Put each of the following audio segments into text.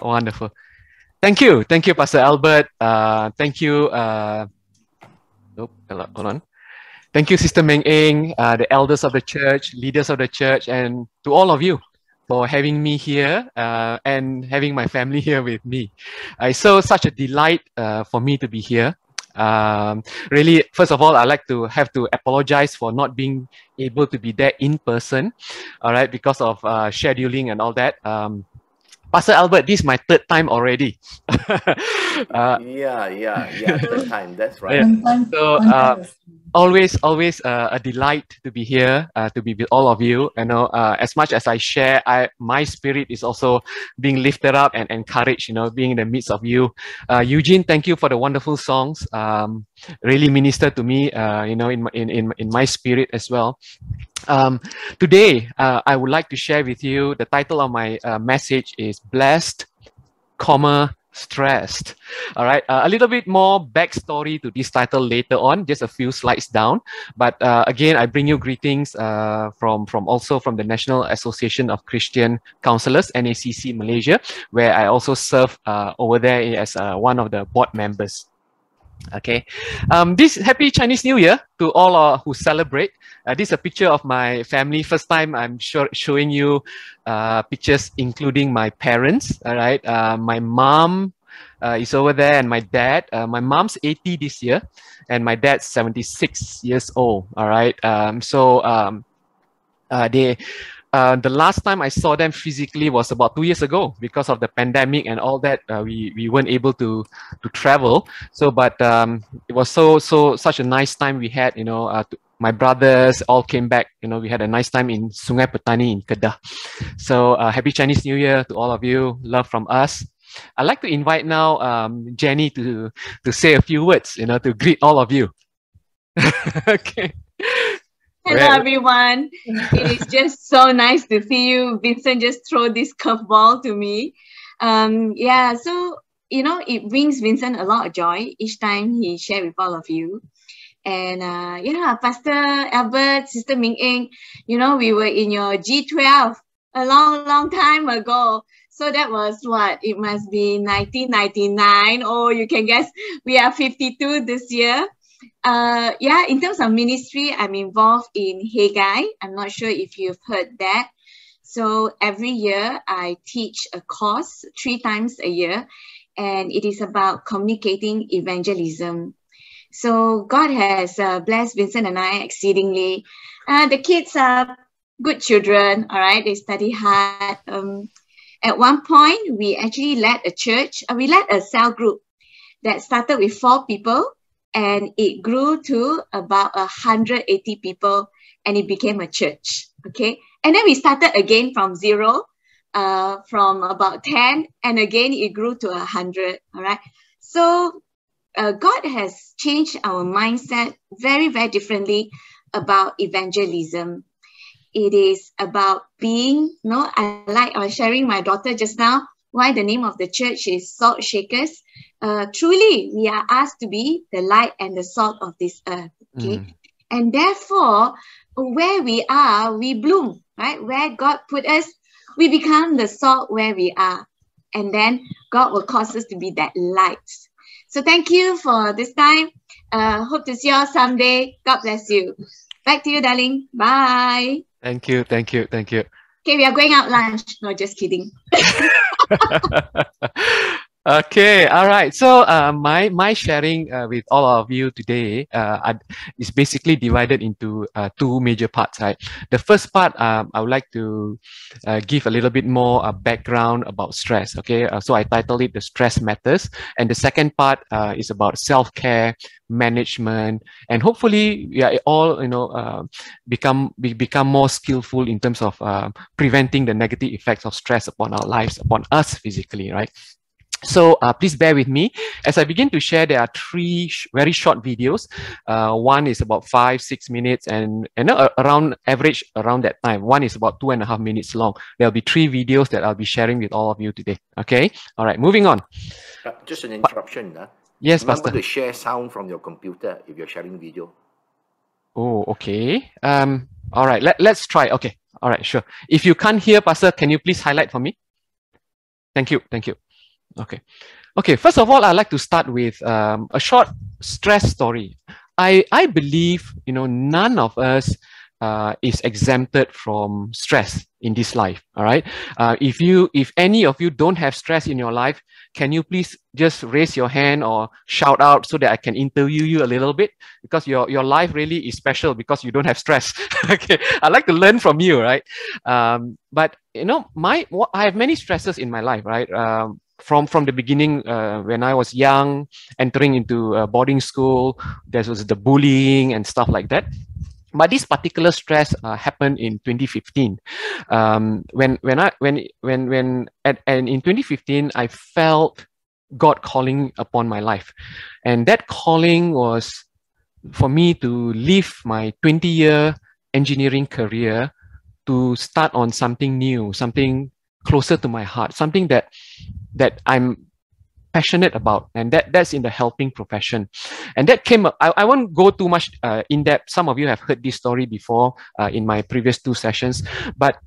Wonderful. Thank you, Pastor Albert. Thank you. Hold on. Thank you, Sister Meng Eng, the elders of the church, leaders of the church, and to all of you for having me here and having my family here with me. It's such a delight for me to be here. Really, first of all, I'd like to have to apologize for not being able to be there in person, all right, because of scheduling and all that. Pastor Albert, this is my third time already. Third time, that's right. So always a delight to be here, to be with all of you. You know, as much as I share, my spirit is also being lifted up and encouraged, you know, being in the midst of you. Eugene, thank you for the wonderful songs. Really ministered to me, you know, in my spirit as well. Today, I would like to share with you, the title of my message is Blessed, Stressed. All right, a little bit more backstory to this title later on, just a few slides down. But again, I bring you greetings from the National Association of Christian Counselors, NACC Malaysia, where I also serve over there as one of the board members. Okay, this Happy Chinese New Year to all who celebrate. This is a picture of my family. First time I'm showing you pictures including my parents. All right, my mom is over there and my dad. My mom's 80 this year and my dad's 76 years old. All right, the last time I saw them physically was about 2 years ago because of the pandemic and all that. We weren't able to travel. So, but it was such a nice time we had. You know, my brothers all came back. You know, we had a nice time in Sungai Petani in Kedah. So, Happy Chinese New Year to all of you. Love from us. I'd like to invite now Jenny to say a few words. You know, to greet all of you. Okay. Hello, everyone. It is just so nice to see you. Vincent just throw this curveball to me. So, you know, it brings Vincent a lot of joy each time he shares with all of you. And Pastor Albert, Sister Ming Eng, you know, we were in your G12 a long time ago. So that was what? It must be 1999. Oh, you can guess we are 52 this year. In terms of ministry, I'm involved in Haggai. I'm not sure if you've heard that. So every year I teach a course 3 times a year, and it is about communicating evangelism. So God has blessed Vincent and I exceedingly. The kids are good children, all right? They study hard. At one point, we actually led a church. We led a cell group that started with 4 people. And it grew to about 180 people, and it became a church, okay? And then we started again from 0, from about 10, and again it grew to 100, all right? So God has changed our mindset very, very differently about evangelism. It is about being, I was sharing my daughter just now, why the name of the church is Salt Shakers. Truly, we are asked to be the light and the salt of this earth. Okay, and therefore, where we are, we bloom. Right, where God put us, we become the salt where we are, and then God will cause us to be that light. So, thank you for this time. Hope to see you all someday. God bless you. Back to you, darling. Bye. Thank you. Okay, we are going out lunch. No, just kidding. Okay, all right. So my sharing with all of you today is basically divided into 2 major parts. Right? The first part, I would like to give a little bit more background about stress. Okay, so I titled it "The Stress Matters," and the second part is about self-care, management, and hopefully we are all become more skillful in terms of preventing the negative effects of stress upon our lives, upon us physically. Right? So please bear with me as I begin to share. There are 3 very short videos. One is about 5-6 minutes, and around that time. One is about 2.5 minutes long. There'll be 3 videos that I'll be sharing with all of you today. Okay. All right. Moving on. Just an interruption. Yes, remember Pastor. to share sound from your computer if you're sharing video. Oh, okay. All right. Let's try. Okay. All right. Sure. If you can't hear, Pastor, can you please highlight for me? Thank you. Okay. Okay, first of all, I'd like to start with a short stress story. I believe, none of us is exempted from stress in this life. All right. If any of you don't have stress in your life, can you please just raise your hand or shout out so that I can interview you a little bit? Because your life really is special because you don't have stress. Okay. I'd like to learn from you, right? But I have many stresses in my life, right? From the beginning, when I was young, entering into boarding school, there was the bullying and stuff like that. But this particular stress happened in 2015. And in 2015, I felt God calling upon my life, and that calling was for me to leave my 20-year engineering career to start on something new, something closer to my heart, something that I'm passionate about, and that's in the helping profession. And that came up, I won't go too much in depth. Some of you have heard this story before in my previous 2 sessions, but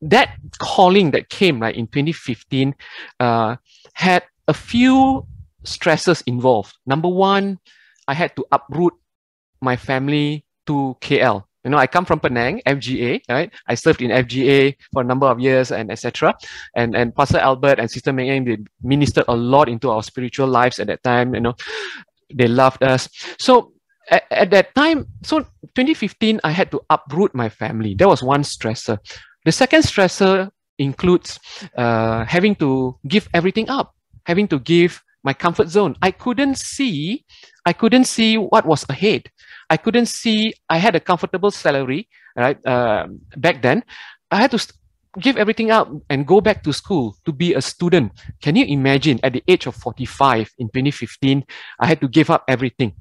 that calling that came right in 2015 had a few stresses involved. Number one, I had to uproot my family to KL. I come from Penang, FGA, right? I served in FGA for a number of years and etc. And Pastor Albert and Sister Meng, they ministered a lot into our spiritual lives at that time. They loved us. So at that time, so 2015, I had to uproot my family. That was one stressor. The second stressor includes having to give everything up, having to give my comfort zone. I couldn't see what was ahead. I couldn't see. I had a comfortable salary, right? Back then, I had to give everything up and go back to school to be a student. Can you imagine? At the age of 45 in 2015, I had to give up everything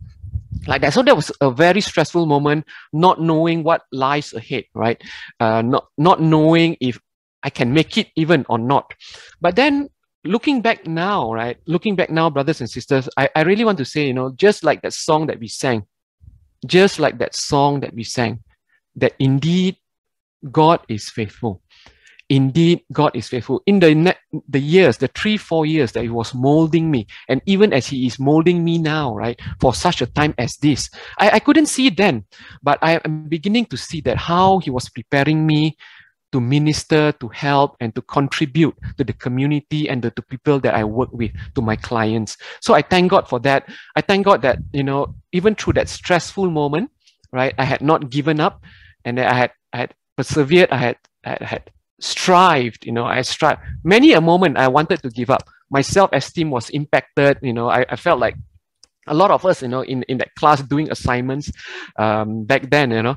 like that. So that was a very stressful moment, not knowing what lies ahead, right? Not knowing if I can make it even or not. But then, looking back now, right? Looking back now, brothers and sisters, I really want to say, just like that song that we sang, that indeed God is faithful. Indeed, God is faithful. In the years, the 3-4 years that He was molding me, and even as He is molding me now, right, for such a time as this, I couldn't see it then, but I am beginning to see that how He was preparing me to minister, to help, and to contribute to the community and to people that I work with, to my clients. So I thank God for that. I thank God that, even through that stressful moment, right, I had not given up, and I had persevered. I had strived, I strived. Many a moment I wanted to give up. My self-esteem was impacted. I felt like a lot of us, in that class doing assignments back then,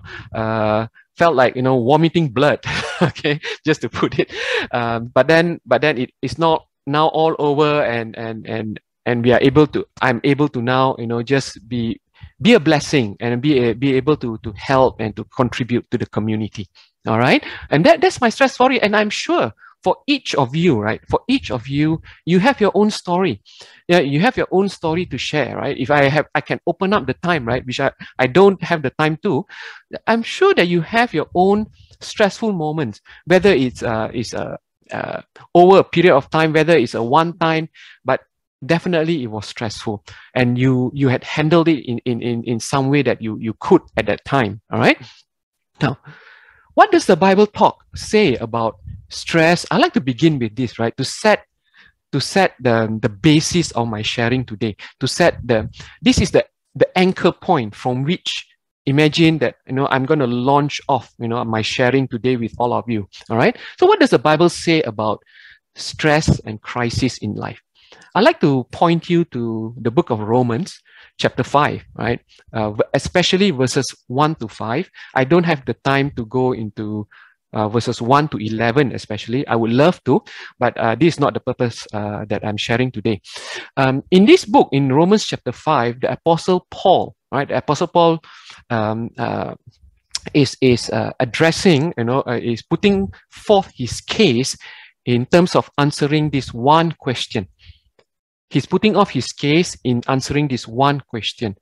felt like, vomiting blood, okay, just to put it. But then it's not now all over, and we are able to, I'm able to now, just be a blessing and be able to help and to contribute to the community. All right. And that's my stress story. And I'm sure for each of you, right? For each of you, you have your own story. Yeah, you have your own story to share, right? If I can open up the time, right? Which I don't have the time to. I'm sure that you have your own stressful moments, whether it's over a period of time, whether it's a one time, but definitely it was stressful, and you had handled it in some way that you could at that time. All right. Now, what does the Bible say about stress? I like to begin with this, right? To set the basis of my sharing today. This is the anchor point from which, imagine that, I'm going to launch off, my sharing today with all of you. All right. So what does the Bible say about stress and crisis in life? I'd like to point you to the book of Romans, chapter 5, right? Especially verses 1 to 5. I don't have the time to go into verses 1 to 11, especially. I would love to, but this is not the purpose that I'm sharing today. In this book, in Romans chapter 5, the Apostle Paul, right? The Apostle Paul is addressing, is putting forth his case in terms of answering this one question. He's putting off his case in answering this one question.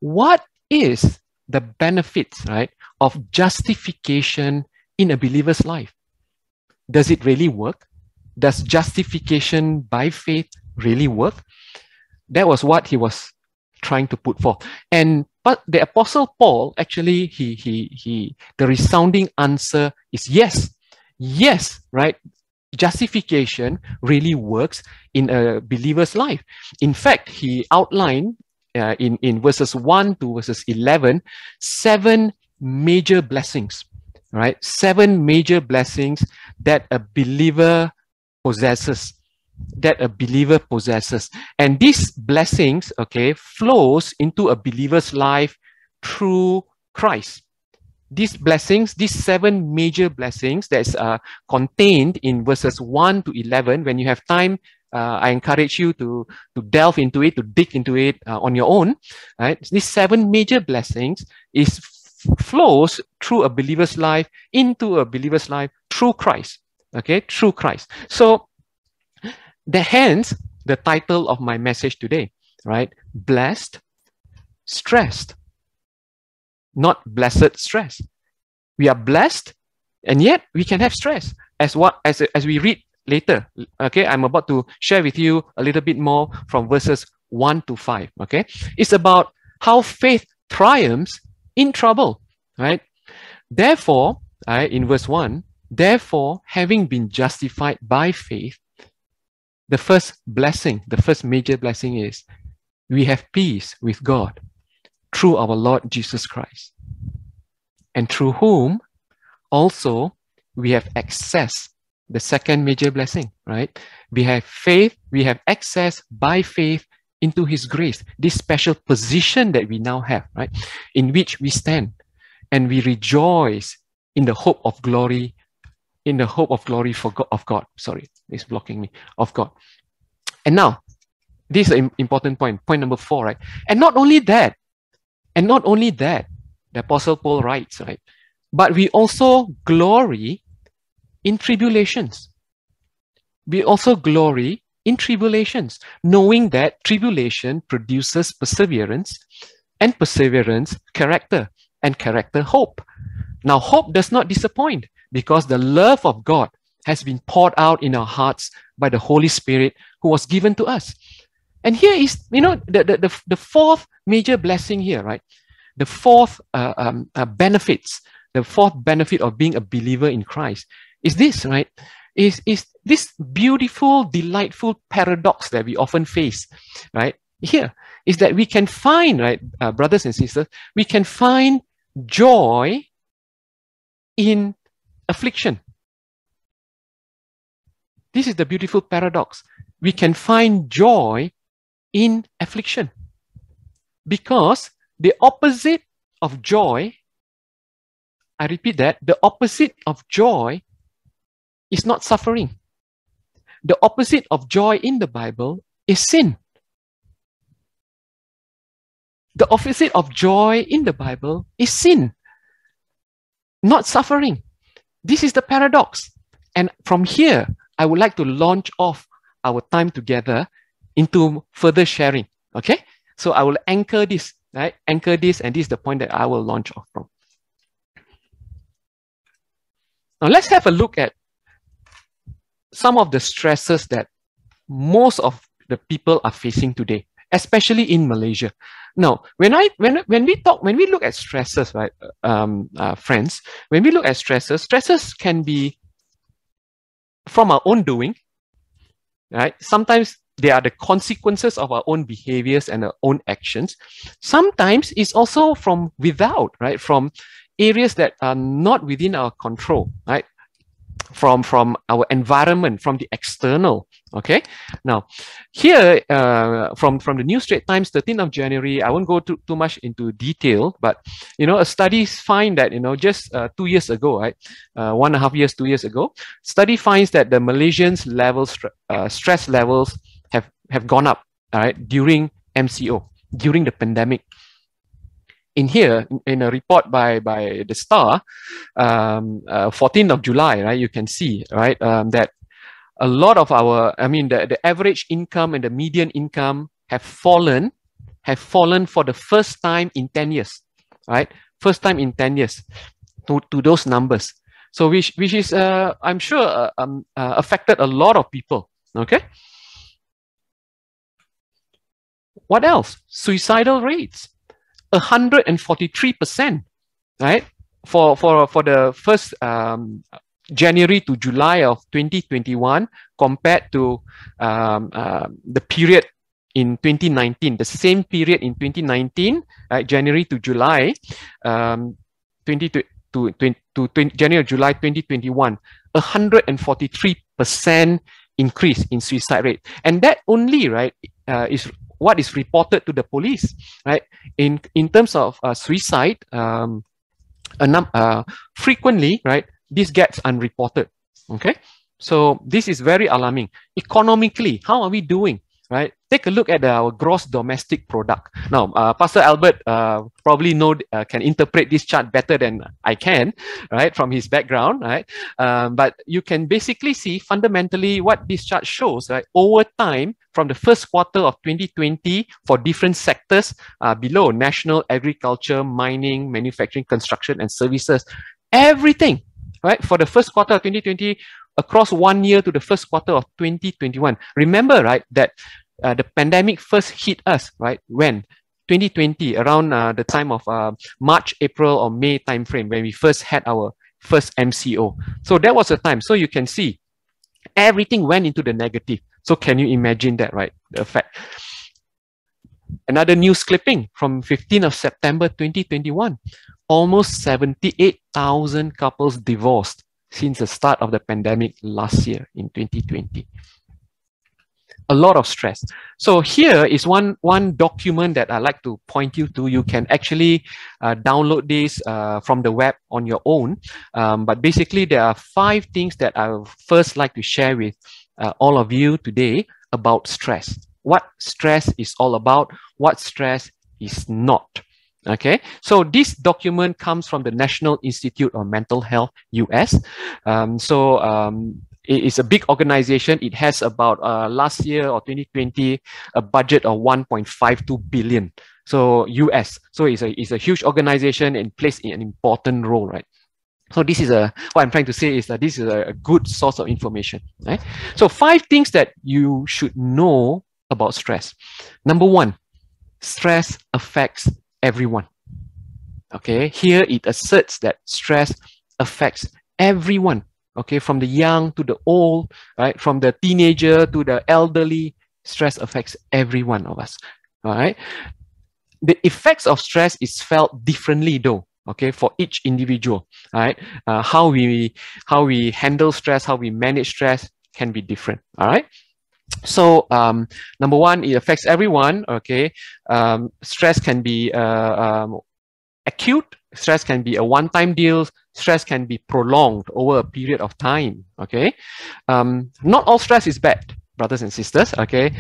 What is the benefits, right, of justification in a believer's life? Does it really work? Does justification by faith really work? That was what he was trying to put forth. But the Apostle Paul, actually, the resounding answer is yes. Yes, right? Justification really works in a believer's life. In fact, he outlined in verses 1 to verses 11, 7 major blessings, right? 7 major blessings that a believer possesses. And these blessings, okay, flows into a believer's life through Christ. These blessings, these 7 major blessings that's contained in verses 1 to 11. When you have time, I encourage you to delve into it, to dig into it on your own. Right? These 7 major blessings flows through a believer's life, into a believer's life through Christ. Okay, through Christ. So, hence the title of my message today, right? Blessed, stressed. Not blessed stress. We are blessed, and yet we can have stress. As we read later. Okay, I'm about to share with you a little bit more from verses 1 to 5. Okay, it's about how faith triumphs in trouble. Right. Therefore, in verse 1, therefore, having been justified by faith, the first blessing, the first major blessing is we have peace with God through our Lord Jesus Christ, and through whom also we have access. The second major blessing, right? We have faith, we have access by faith into His grace, this special position that we now have, right? In which we stand and we rejoice in the hope of glory, of God. Sorry, it's blocking me, of God. And now, this is an important point number 4, right? And not only that, the Apostle Paul writes, right? But we also glory in tribulations. We also glory in tribulations, knowing that tribulation produces perseverance, and perseverance, character, and character, hope. Now, hope does not disappoint, because the love of God has been poured out in our hearts by the Holy Spirit who was given to us. And here is, the fourth major blessing here, right? The fourth benefits, the fourth benefit of being a believer in Christ is this, right? Is this beautiful, delightful paradox that we often face, right? Here is that we can find, right, brothers and sisters, we can find joy in affliction. This is the beautiful paradox. We can find joy in affliction, because the opposite of joy, I repeat that, the opposite of joy is not suffering. The opposite of joy in the Bible is sin. The opposite of joy in the Bible is sin, not suffering. This is the paradox. And from here, I would like to launch off our time together into further sharing. Okay? So I will anchor this, right? Anchor this, and this is the point that I will launch off from. Now let's have a look at some of the stresses that most of the people are facing today, especially in Malaysia. Now, when we look at stresses, right, friends, when we look at stresses can be from our own doing, right? Sometimes they are the consequences of our own behaviors and our own actions. Sometimes it's also from without, right? From areas that are not within our control, right? From our environment, from the external. Okay. Now, here from the New Straits Times, 13th of January, I won't go too much into detail, but a study finds that just 2 years ago, right, 1.5 years, 2 years ago, study finds that the Malaysians' levels, stress levels have gone up, all right, during MCO, during the pandemic. In here, in a report by the Star, 14th of July, right, you can see, right, that a lot of the average income and the median income have fallen for the first time in 10 years, right? First time in 10 years to those numbers. So which is I'm sure affected a lot of people. Okay. What else? Suicidal rates, 143%, right? For the first January to July of 2021 compared to the period in 2019, the same period in 2019, January to July, 20 to January July 2021, 143% increase in suicide rate, and that only, right, is what is reported to the police, right? In terms of suicide, frequently, right, this gets unreported. Okay, so this is very alarming. Economically, how are we doing? Right, take a look at our gross domestic product. Now, Pastor Albert probably can interpret this chart better than I can, right, from his background, right? But you can basically see fundamentally what this chart shows, right? Over time, from the first quarter of 2020, for different sectors below: national, agriculture, mining, manufacturing, construction, and services, everything, right? For the first quarter of 2020, across 1 year to the first quarter of 2021. Remember, right, that the pandemic first hit us, right, when? 2020, around the time of March, April, or May timeframe, when we first had our first MCO. So that was the time. So you can see everything went into the negative. So can you imagine that, right? The effect. Another news clipping from 15th of September 2021. Almost 78,000 couples divorced since the start of the pandemic last year in 2020. A lot of stress. So here is one document that I like to point you to. You can actually download this from the web on your own. But basically, there are 5 things that I would first like to share with all of you today about stress. What stress is all about, what stress is not. Okay, so this document comes from the National Institute of Mental Health, US. It is a big organization. It has about last year or 2020 a budget of 1.52 billion. So US. So it's a huge organization and plays an important role, right? So this is what I'm trying to say is that this is a good source of information, right? So 5 things that you should know about stress. Number 1, stress affects everyone. Okay, here it asserts that stress affects everyone. Okay, from the young to the old, right? From the teenager to the elderly, stress affects every one of us. All right. The effects of stress is felt differently though. Okay, for each individual. All right. How we handle stress, how we manage stress can be different. All right. So number 1, it affects everyone. Okay, stress can be acute. Stress can be a one-time deal. Stress can be prolonged over a period of time. Okay, not all stress is bad, brothers and sisters. Okay,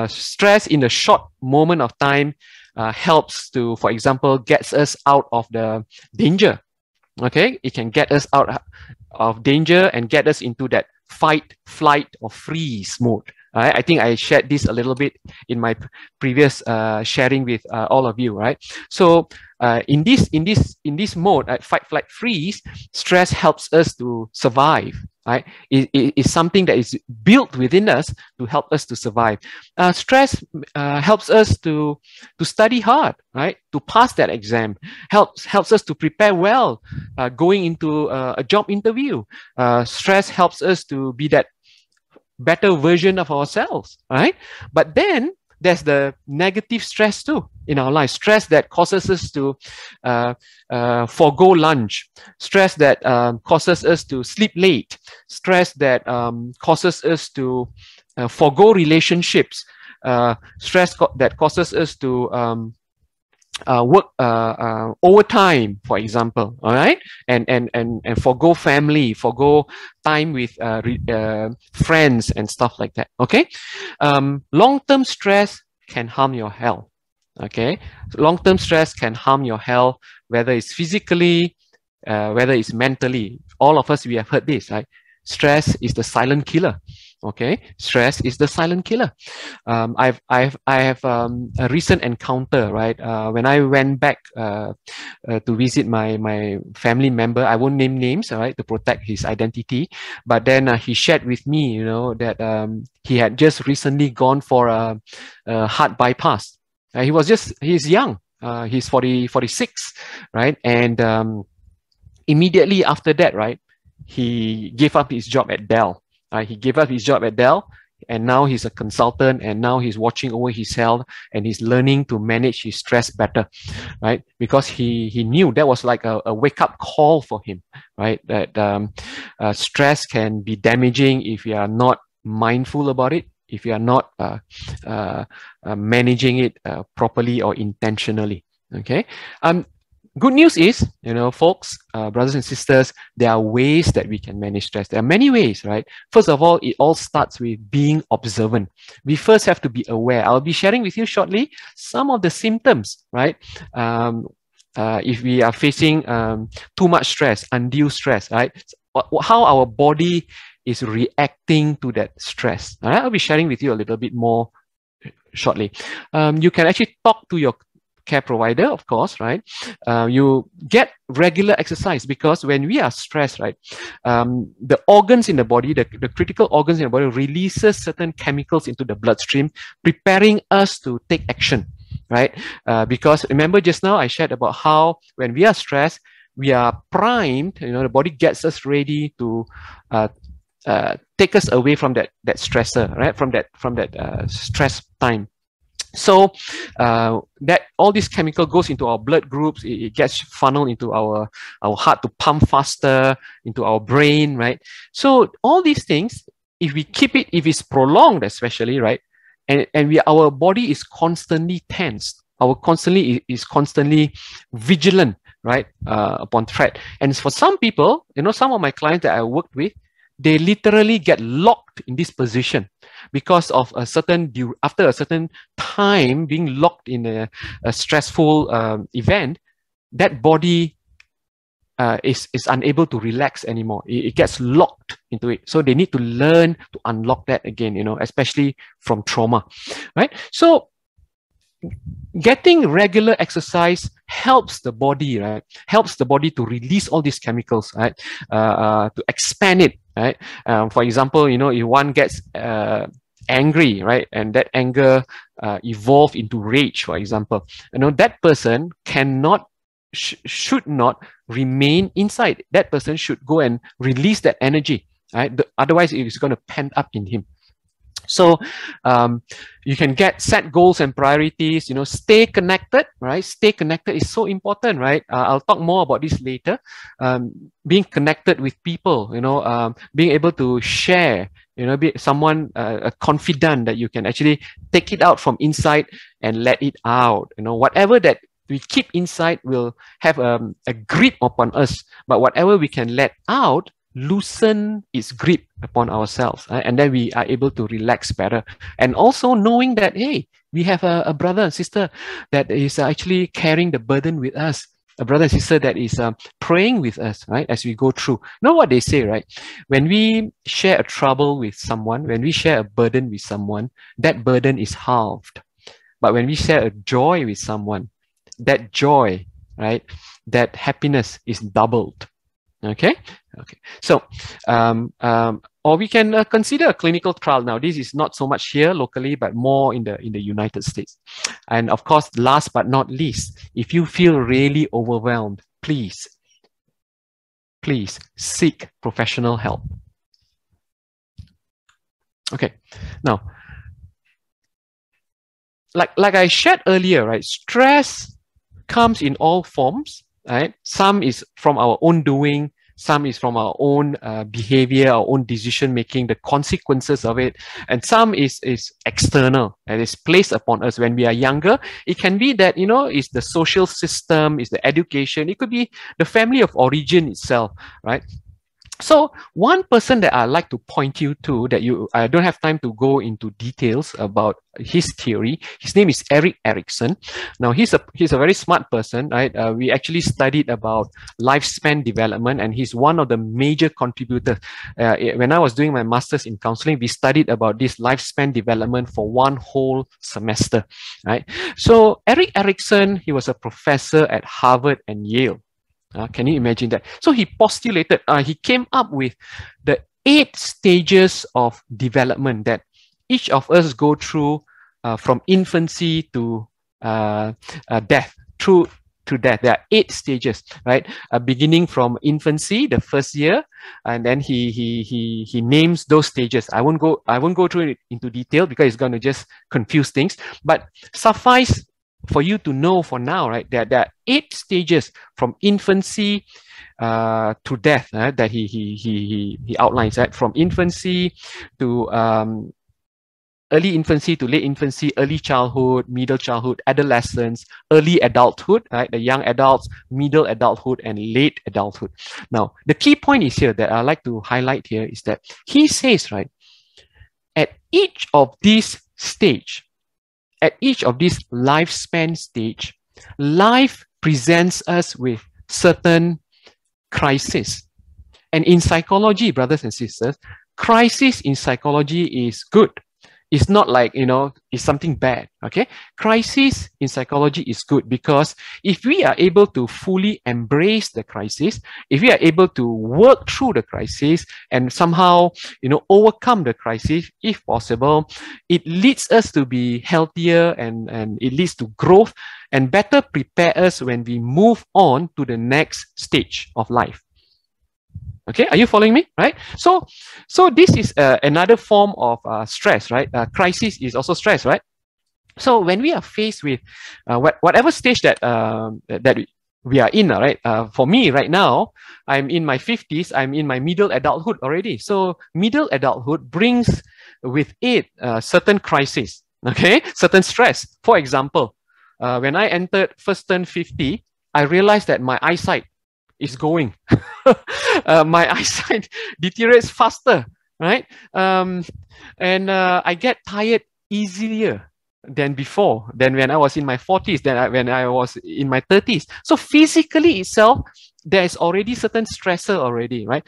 stress in a short moment of time helps to, for example, gets us out of the danger. Okay, it can get us out of danger and get us into that fight, flight, or freeze mode. Right? I think I shared this a little bit in my previous sharing with all of you, right? So in this mode, fight, flight, freeze, stress helps us to survive. Right? It's something that is built within us to help us to survive. Stress helps us to study hard, right? To pass that exam. Helps us to prepare well going into a job interview. Stress helps us to be that better version of ourselves, right? But then there's the negative stress too in our life. Stress that causes us to forego lunch. Stress that causes us to sleep late. Stress that causes us to forego relationships. Stress that causes us to work overtime, for example, all right, and forgo family, forgo time with friends and stuff like that. Okay, long-term stress can harm your health. Okay, long-term stress can harm your health, whether it's physically, whether it's mentally. All of us, we have heard this, right? Stress is the silent killer. Okay, stress is the silent killer. I have a recent encounter, right? When I went back to visit my family member, I won't name names, all right, to protect his identity. But then he shared with me, you know, that he had just recently gone for a heart bypass. He's young. He's 46, right? And immediately after that, right, he gave up his job at Dell. He gave up his job at Dell, and now he's a consultant, and now he's watching over his health, and he's learning to manage his stress better, right? Because he knew that was like a wake-up call for him, right? That stress can be damaging if you are not mindful about it, if you are not managing it properly or intentionally. Okay. Good news is, you know, folks, brothers and sisters, there are ways that we can manage stress. There are many ways, right? First of all, it all starts with being observant. We first have to be aware. I'll be sharing with you shortly some of the symptoms, right? If we are facing too much stress, undue stress, right? How our body is reacting to that stress. All right? I'll be sharing with you a little bit more shortly. You can actually talk to your care provider, of course, right? You get regular exercise, because when we are stressed, right, the organs in the body, the critical organs in the body releases certain chemicals into the bloodstream, preparing us to take action, right? Because remember just now I shared about how when we are stressed, we are primed, you know, the body gets us ready to take us away from that stressor, right? From that stress time. So that all this chemical goes into our blood groups, it gets funneled into our heart to pump faster, into our brain, right? So all these things, if we keep it, if it's prolonged especially, right, and our body is constantly tensed, is constantly vigilant, right, upon threat. And for some people, you know, some of my clients that I worked with, they literally get locked in this position because of after a certain time being locked in a stressful event, that body is unable to relax anymore. It gets locked into it. So they need to learn to unlock that again, you know, especially from trauma, right? So getting regular exercise helps the body, right? Helps the body to release all these chemicals, right? To expand it, right? For example, you know, if one gets angry, right, and that anger evolve into rage, for example, you know, that person should not remain inside. That person should go and release that energy, right? Otherwise, it is going to pent up in him. So you can set goals and priorities, you know, stay connected, right? Stay connected is so important, right? I'll talk more about this later. Being connected with people, you know, being able to share, you know, be someone, a confidant that you can actually take it out from inside and let it out. You know, whatever that we keep inside will have a grip upon us, but whatever we can let out loosen its grip upon ourselves, right? And then we are able to relax better. And also knowing that, hey, we have a brother and sister that is actually carrying the burden with us, a brother and sister that is praying with us, right, as we go through. You know what they say, right? When we share a trouble with someone, when we share a burden with someone, that burden is halved. But when we share a joy with someone, that joy, right, that happiness is doubled. Okay. So, or we can consider a clinical trial. Now, this is not so much here locally, but more in the United States. And of course, last but not least, if you feel really overwhelmed, please seek professional help. Okay. Now, like I shared earlier, right? Stress comes in all forms, right? Some is from our own doing, some is from our own behavior, our own decision making, the consequences of it, and some is external and is placed upon us when we are younger. It can be that, you know, it's the social system, it's the education, it could be the family of origin itself, right? So one person that I like to point you to, that I don't have time to go into details about his theory. His name is Erickson. Now he's a very smart person, right? We actually studied about lifespan development, and he's one of the major contributors. When I was doing my master's in counseling, we studied about this lifespan development for one whole semester, right? So Erickson, he was a professor at Harvard and Yale. Can you imagine that? So he postulated, he came up with the 8 stages of development that each of us go through from infancy to death, through to death. There are 8 stages, right? Beginning from infancy, the first year, and then he names those stages. I won't go through it into detail because it's going to just confuse things. But suffice for you to know for now, right? There are 8 stages from infancy to death that he outlines. Right? From infancy to early infancy to late infancy, early childhood, middle childhood, adolescence, early adulthood, right? The young adults, middle adulthood, and late adulthood. Now, the key point is here that I like to highlight here is that he says, right, at each of these stage, at each of these lifespan stage, life presents us with certain crises. And in psychology, brothers and sisters, crisis in psychology is good. It's not like, it's something bad, okay? Crisis in psychology is good because if we are able to fully embrace the crisis, if we are able to work through the crisis and somehow, overcome the crisis, if possible, it leads us to be healthier and it leads to growth and better prepare us when we move on to the next stage of life. Okay, are you following me? Right. So this is another form of stress, right? Crisis is also stress, right? So when we are faced with whatever stage that we are in, right? For me right now, I'm in my 50s. I'm in my middle adulthood already. So middle adulthood brings with it certain crises, okay, certain stress. For example, when I entered first turn 50, I realized that my eyesight is going. My eyesight deteriorates faster, right? And I get tired easier than before, than when I was in my 40s, when I was in my 30s. So physically itself, there is already certain stressor already, right?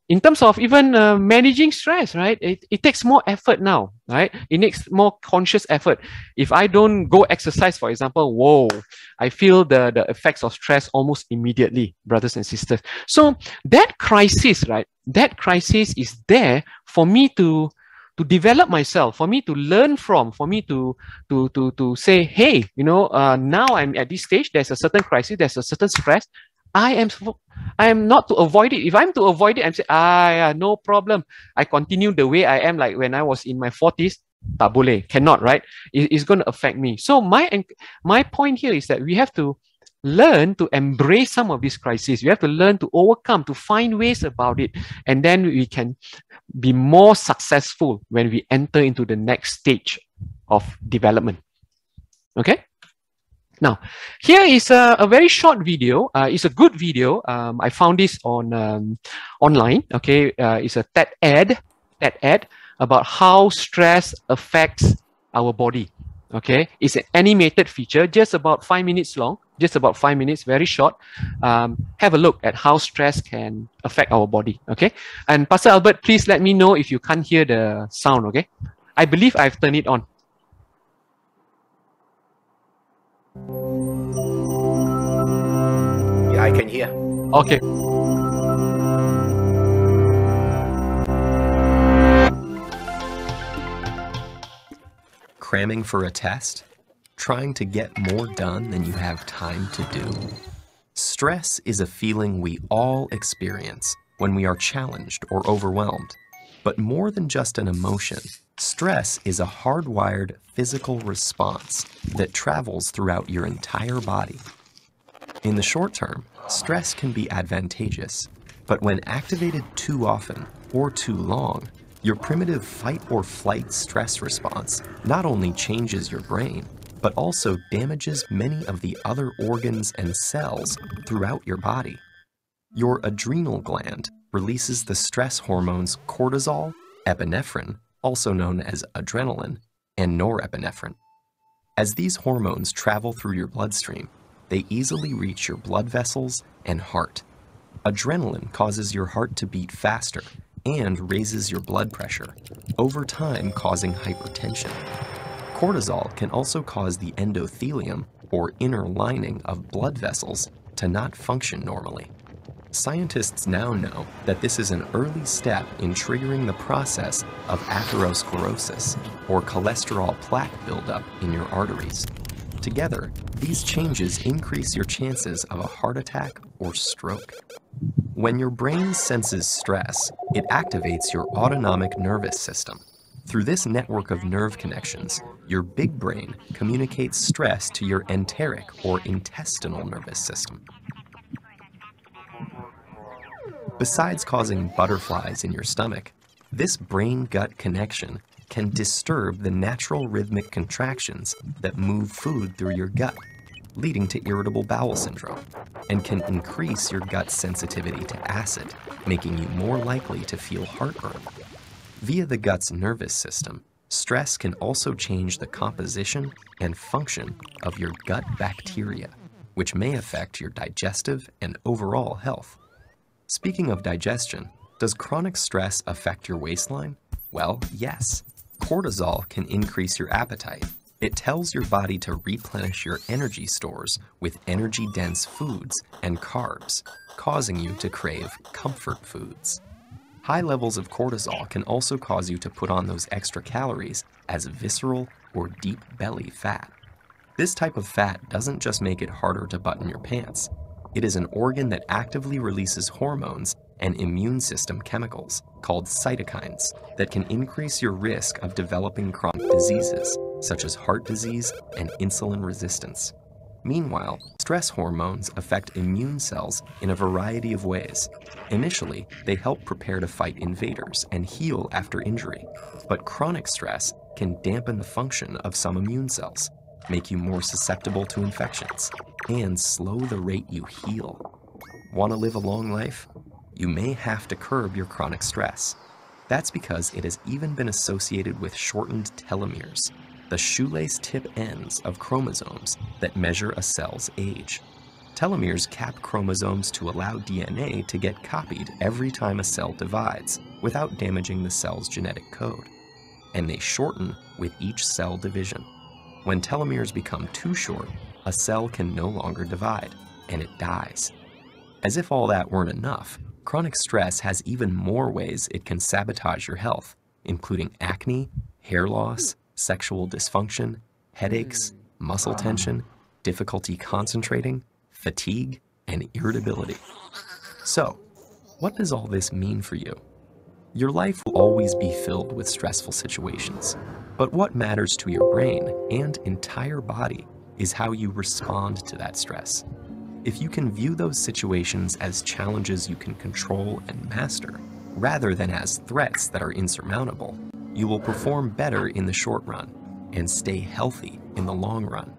In terms of even managing stress, right? It takes more effort now, right? It takes more conscious effort. If I don't go exercise, for example, whoa, I feel the effects of stress almost immediately, brothers and sisters. So that crisis, right? That crisis is there for me to develop myself, for me to learn from, for me to say, hey, now I'm at this stage, there's a certain crisis, there's a certain stress. I am not to avoid it. If I'm to avoid it, I'm saying, no problem. I continue the way I am like when I was in my 40s. Tak boleh, cannot, right? It's going to affect me. So my point here is that we have to learn to embrace some of these crises. We have to learn to overcome, to find ways about it. And then we can be more successful when we enter into the next stage of development. Okay? Now, here is a very short video. It's a good video. I found this on online. Okay, it's a TED ad about how stress affects our body. Okay, it's an animated feature, just about 5 minutes long, just about 5 minutes, very short. Have a look at how stress can affect our body. Okay, and Pastor Albert, please let me know if you can't hear the sound. Okay, I believe I've turned it on. Yeah, I can hear. Okay. Cramming for a test? Trying to get more done than you have time to do? Stress is a feeling we all experience when we are challenged or overwhelmed. But more than just an emotion, stress is a hardwired physical response that travels throughout your entire body. In the short term, stress can be advantageous, but when activated too often or too long, your primitive fight or flight stress response not only changes your brain, but also damages many of the other organs and cells throughout your body. Your adrenal gland, releases the stress hormones cortisol, epinephrine, also known as adrenaline, and norepinephrine. As these hormones travel through your bloodstream, they easily reach your blood vessels and heart. Adrenaline causes your heart to beat faster and raises your blood pressure, over time causing hypertension. Cortisol can also cause the endothelium, or inner lining of blood vessels, to not function normally. Scientists now know that this is an early step in triggering the process of atherosclerosis, or cholesterol plaque buildup in your arteries. Together, these changes increase your chances of a heart attack or stroke. When your brain senses stress, it activates your autonomic nervous system. Through this network of nerve connections, your big brain communicates stress to your enteric or intestinal nervous system. Besides causing butterflies in your stomach, this brain-gut connection can disturb the natural rhythmic contractions that move food through your gut, leading to irritable bowel syndrome, and can increase your gut's sensitivity to acid, making you more likely to feel heartburn. Via the gut's nervous system, stress can also change the composition and function of your gut bacteria, which may affect your digestive and overall health. Speaking of digestion, does chronic stress affect your waistline? Well, yes. Cortisol can increase your appetite. It tells your body to replenish your energy stores with energy-dense foods and carbs, causing you to crave comfort foods. High levels of cortisol can also cause you to put on those extra calories as visceral or deep belly fat. This type of fat doesn't just make it harder to button your pants. It is an organ that actively releases hormones and immune system chemicals called cytokines that can increase your risk of developing chronic diseases such as heart disease and insulin resistance. Meanwhile, stress hormones affect immune cells in a variety of ways. Initially, they help prepare to fight invaders and heal after injury, but chronic stress can dampen the function of some immune cells, make you more susceptible to infections, and slow the rate you heal. Want to live a long life? You may have to curb your chronic stress. That's because it has even been associated with shortened telomeres, the shoelace tip ends of chromosomes that measure a cell's age. Telomeres cap chromosomes to allow DNA to get copied every time a cell divides without damaging the cell's genetic code. And they shorten with each cell division. When telomeres become too short, a cell can no longer divide, and it dies. As if all that weren't enough, chronic stress has even more ways it can sabotage your health, including acne, hair loss, sexual dysfunction, headaches, muscle tension, difficulty concentrating, fatigue, and irritability. So, what does all this mean for you? Your life will always be filled with stressful situations, but what matters to your brain and entire body is how you respond to that stress. If you can view those situations as challenges you can control and master, rather than as threats that are insurmountable, you will perform better in the short run and stay healthy in the long run.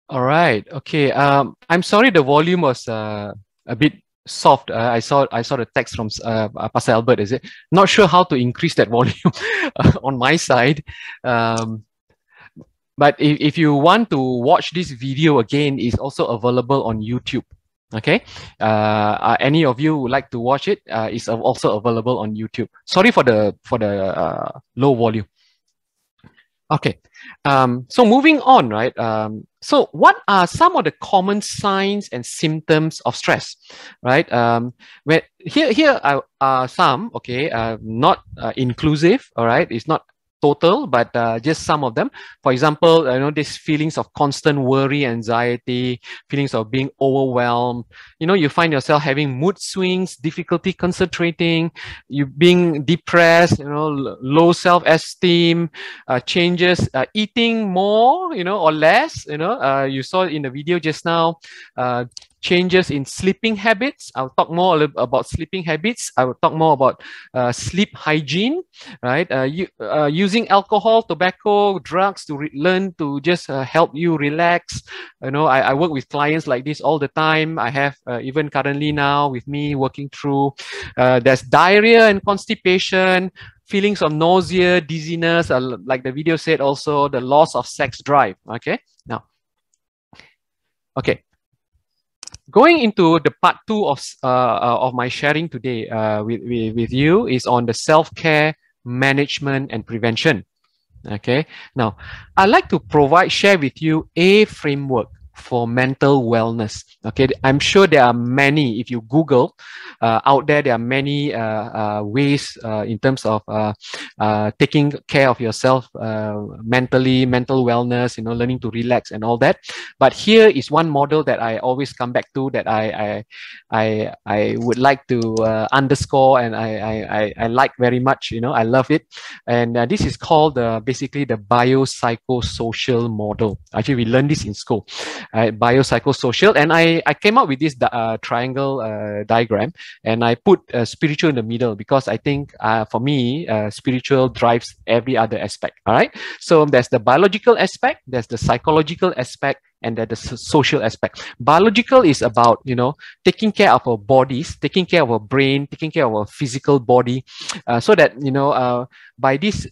All right. Okay. I'm sorry the volume was a bit soft. I saw the text from Pastor Albert. Is it? Not sure how to increase that volume on my side. But if you want to watch this video again, it's also available on YouTube. Okay. Any of you would like to watch it? It's also available on YouTube. Sorry for the low volume. Okay. So moving on, right? So what are some of the common signs and symptoms of stress, right? Here are some, okay, not inclusive, all right? It's not total, but just some of them. For example, these feelings of constant worry, anxiety, feelings of being overwhelmed. You find yourself having mood swings, difficulty concentrating, you being depressed, low self-esteem, changes, eating more, or less. You saw in the video just now, changes in sleeping habits. I'll talk more about sleeping habits. I will talk more about sleep hygiene, right? Using alcohol, tobacco, drugs to learn to just help you relax. You know, I work with clients like this all the time. I have even currently now with me working through, there's diarrhea and constipation, feelings of nausea, dizziness, like the video said, also the loss of sex drive. Okay, now, okay, going into the part 2 of my sharing today with you is on the self-care, management, and prevention. Okay, now I'd like to share with you a framework for mental wellness. Okay, I'm sure there are many. If you Google out there are many ways in terms of taking care of yourself mentally, mental wellness, you know, learning to relax and all that. But here is one model that I always come back to, that I would like to underscore, and I like very much. You know, I love it. And this is called basically the biopsychosocial model. Actually, we learned this in school. Biopsychosocial, and I came up with this triangle diagram, and I put spiritual in the middle because I think for me spiritual drives every other aspect. All right, so there's the biological aspect, there's the psychological aspect, and there's the social aspect. Biological is about, you know, taking care of our bodies, taking care of our brain, taking care of our physical body, so that, you know, by this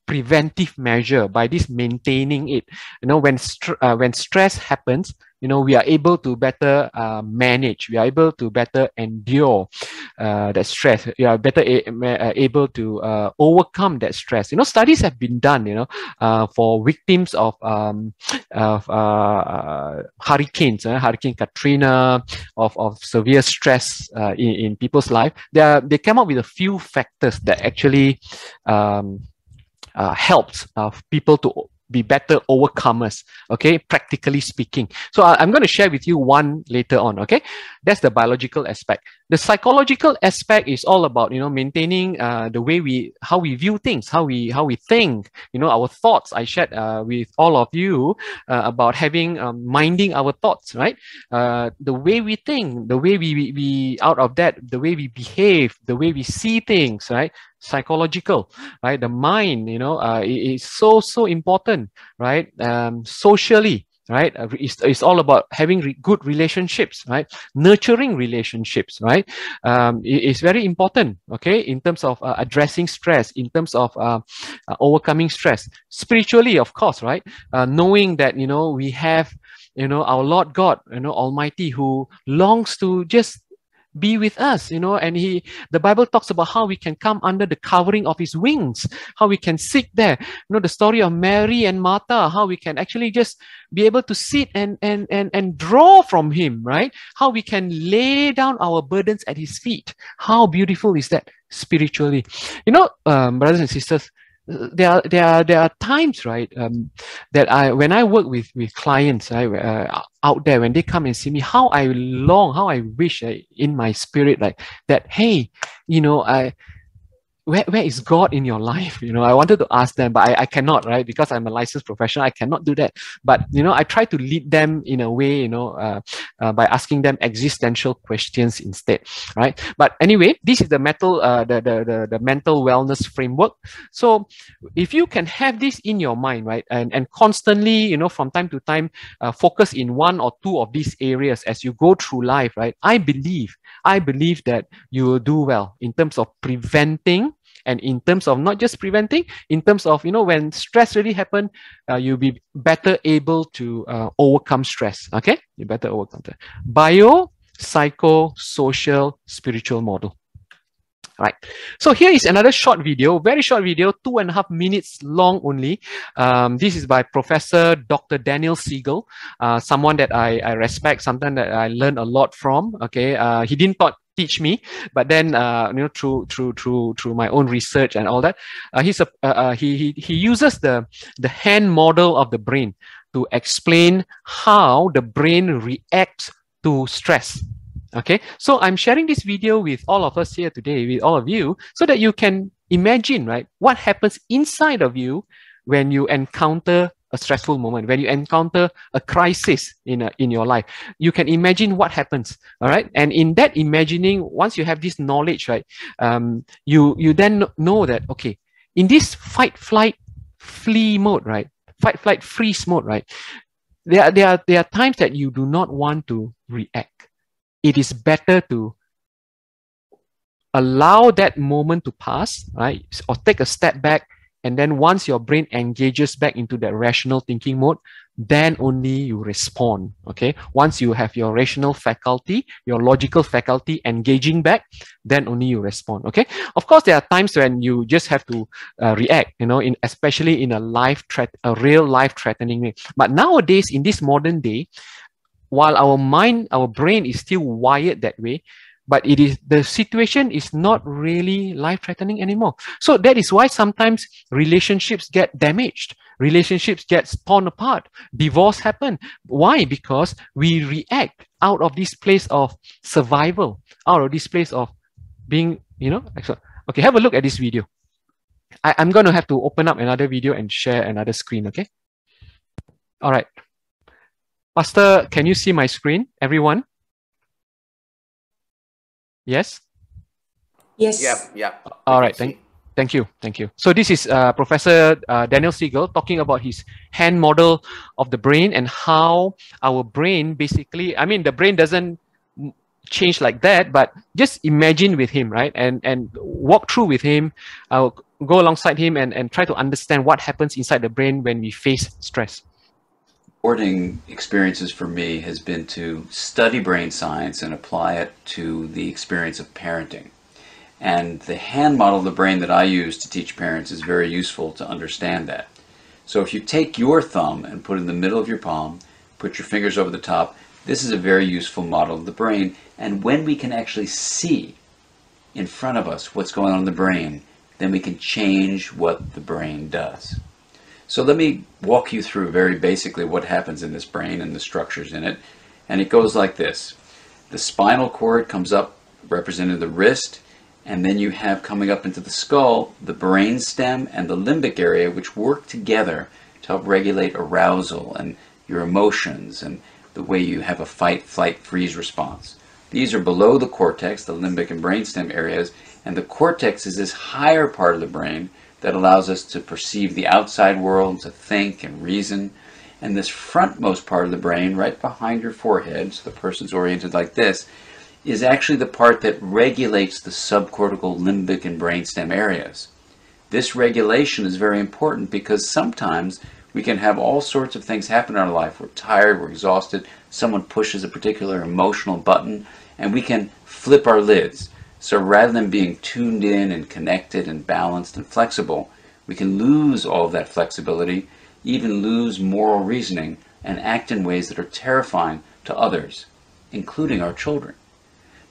preventive measure, by this maintaining it, you know, when stress happens, you know, we are able to better manage, we are able to better endure that stress, we are better able to overcome that stress. You know, studies have been done, you know, for victims of hurricanes, Hurricane Katrina, of severe stress in people's life. They came up with a few factors that actually helps people to be better overcomers, okay, practically speaking. So I'm going to share with you one later on, okay? That's the biological aspect. The psychological aspect is all about, you know, maintaining the way how we view things, how we think, you know, our thoughts. I shared with all of you about having minding our thoughts, right? The way we think, the way we out of that, the way we behave, the way we see things, right? Psychological, right? The mind, you know, is so important, right? Socially, right? It's all about having good relationships, right? Nurturing relationships, right? It's very important, okay, in terms of addressing stress, in terms of overcoming stress. Spiritually, of course, right? Knowing that, you know, we have, you know, our Lord God, you know, Almighty, who longs to just be with us, you know, and the Bible talks about how we can come under the covering of his wings, how we can sit there, you know, the story of Mary and Martha, how we can actually just be able to sit and draw from him, right? How we can lay down our burdens at his feet. How beautiful is that spiritually? You know, brothers and sisters, there are times, right, that when I work with clients, out there, when they come and see me, how I long, how I wish in my spirit, like that, hey, you know, where is God in your life? You know, I wanted to ask them, but I cannot, right? Because I'm a licensed professional, I cannot do that. But, you know, I try to lead them in a way, you know, by asking them existential questions instead, right? But anyway, this is the mental wellness framework. So if you can have this in your mind, right, and constantly, you know, from time to time, focus in one or two of these areas as you go through life, right? I believe that you will do well in terms of preventing. And in terms of not just preventing, in terms of, you know, when stress really happen, you'll be better able to overcome stress. Okay, you better overcome that. Bio, psycho, social, spiritual model. All right. So here is another short video, very short video, 2.5 minutes long only. This is by Professor Dr. Daniel Siegel, someone that I respect, something that I learned a lot from. Okay, he didn't teach me, but then you know, through my own research and all that, he uses the hand model of the brain to explain how the brain reacts to stress. Okay, so I'm sharing this video with all of us here today, with all of you, so that you can imagine, right, what happens inside of you when you encounter a stressful moment, when you encounter a crisis in your life, you can imagine what happens. All right. And in that imagining, once you have this knowledge, right, you then know that, okay, in this fight, flight, flee mode, right? Fight, flight, freeze mode, right? There are times that you do not want to react. It is better to allow that moment to pass, right? Or take a step back. And then once your brain engages back into that rational thinking mode, then only you respond, okay? Once you have your rational faculty, your logical faculty engaging back, then only you respond, okay? Of course, there are times when you just have to react, you know, especially in a real life-threatening way. But nowadays, in this modern day, while our brain is still wired that way, but the situation is not really life-threatening anymore. So that is why sometimes relationships get damaged. Relationships get torn apart. Divorce happen. Why? Because we react out of this place of survival, out of this place of being, you know. Okay, have a look at this video. I'm going to have to open up another video and share another screen, okay? All right. Pastor, can you see my screen, everyone? Yes? Yes. Yeah. All right. Thank you. So this is Professor Daniel Siegel talking about his hand model of the brain and how our brain basically, I mean, the brain doesn't change like that, but just imagine with him, right? And walk through with him, go alongside him and try to understand what happens inside the brain when we face stress. Rewarding experiences for me has been to study brain science and apply it to the experience of parenting. And the hand model of the brain that I use to teach parents is very useful to understand that. So if you take your thumb and put it in the middle of your palm, put your fingers over the top, this is a very useful model of the brain. And when we can actually see in front of us what's going on in the brain, then we can change what the brain does. So let me walk you through very basically what happens in this brain and the structures in it. And it goes like this. The spinal cord comes up representing the wrist, and then you have coming up into the skull the brain stem and the limbic area, which work together to help regulate arousal and your emotions and the way you have a fight, flight, freeze response. These are below the cortex, the limbic and brainstem areas, and the cortex is this higher part of the brain that allows us to perceive the outside world, to think and reason. And this frontmost part of the brain, right behind your forehead, so the person's oriented like this, is actually the part that regulates the subcortical, limbic, and brainstem areas. This regulation is very important because sometimes we can have all sorts of things happen in our life. We're tired, we're exhausted, someone pushes a particular emotional button, and we can flip our lids. So rather than being tuned in and connected and balanced and flexible, we can lose all of that flexibility, even lose moral reasoning, and act in ways that are terrifying to others, including our children.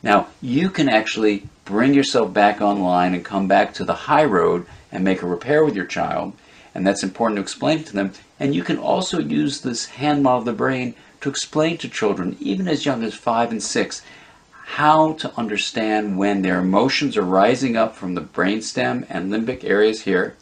Now, you can actually bring yourself back online and come back to the high road and make a repair with your child, and that's important to explain it to them. And you can also use this hand model of the brain to explain to children, even as young as 5 and 6, how to understand when their emotions are rising up from the brainstem and limbic areas here,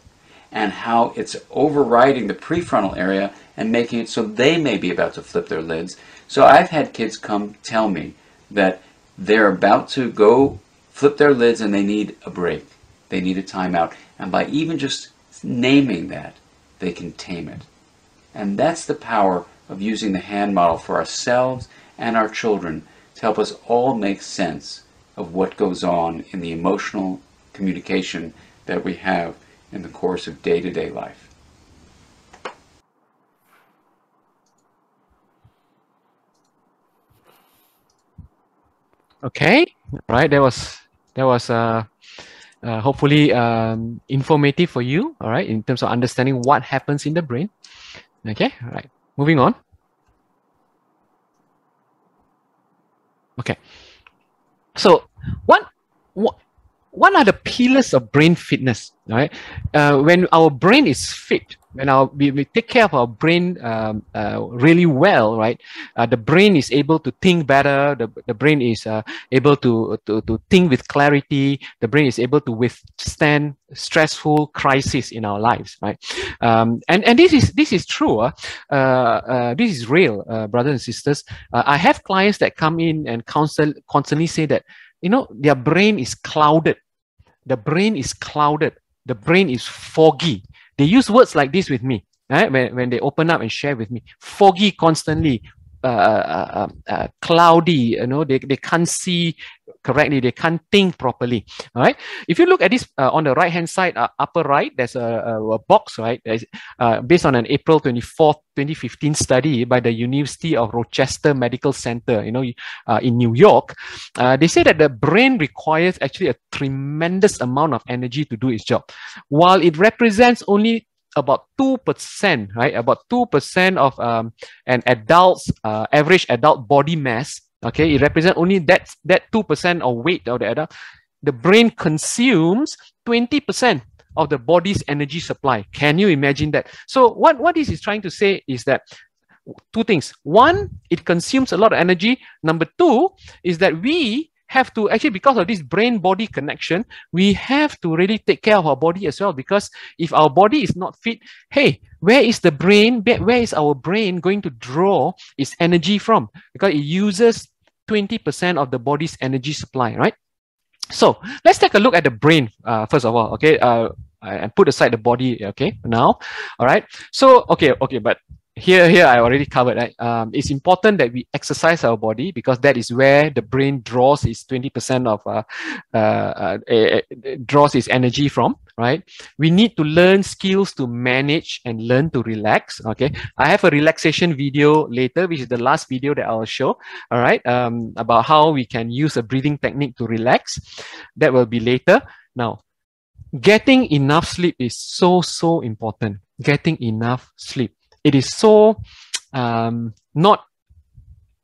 and how it's overriding the prefrontal area and making it so they may be about to flip their lids. So I've had kids come tell me that they're about to go flip their lids and they need a break. They need a timeout. And by even just naming that, they can tame it. And that's the power of using the hand model for ourselves and our children to help us all make sense of what goes on in the emotional communication that we have in the course of day-to-day life. Okay, right. That was hopefully informative for you. All right, in terms of understanding what happens in the brain. Okay, all right. Moving on. Okay. So what are the pillars of brain fitness? All right. When our brain is fit, we take care of our brain really well, right? The brain is able to think better. The brain is able to think with clarity. The brain is able to withstand stressful crisis in our lives, right? And this is true. This is real, brothers and sisters. I have clients that come in and constantly say that, their brain is clouded. The brain is clouded. The brain is foggy. They use words like this with me, right? When they open up and share with me. Foggy constantly, cloudy, they can't see correctly, they can't think properly. All right. If you look at this on the right hand side, upper right, there's a box, right? Based on an April 24th, 2015 study by the University of Rochester Medical Center, in New York. They say that the brain requires actually a tremendous amount of energy to do its job, while it represents only about 2%, right? About 2% of an adult's average adult body mass. Okay, it represents only that 2% of weight of the adult. The brain consumes 20% of the body's energy supply. Can you imagine that? So what this is trying to say is that two things. One, it consumes a lot of energy. Number two is that we have to actually, because of this brain-body connection, we have to really take care of our body as well. Because if our body is not fit, hey, where is the brain? Where is our brain going to draw its energy from? Because it uses 20% of the body's energy supply, right? So let's take a look at the brain first of all. Okay, and put aside the body. Okay, now, all right. So okay, but here I already covered, right? It's important that we exercise our body, because that is where the brain draws its 20% of draws its energy from, right? We need to learn skills to manage and learn to relax. Okay, I have a relaxation video later, which is the last video that I'll show. All right, about how we can use a breathing technique to relax. That will be later. Now, getting enough sleep is so important. Getting enough sleep. It is so not,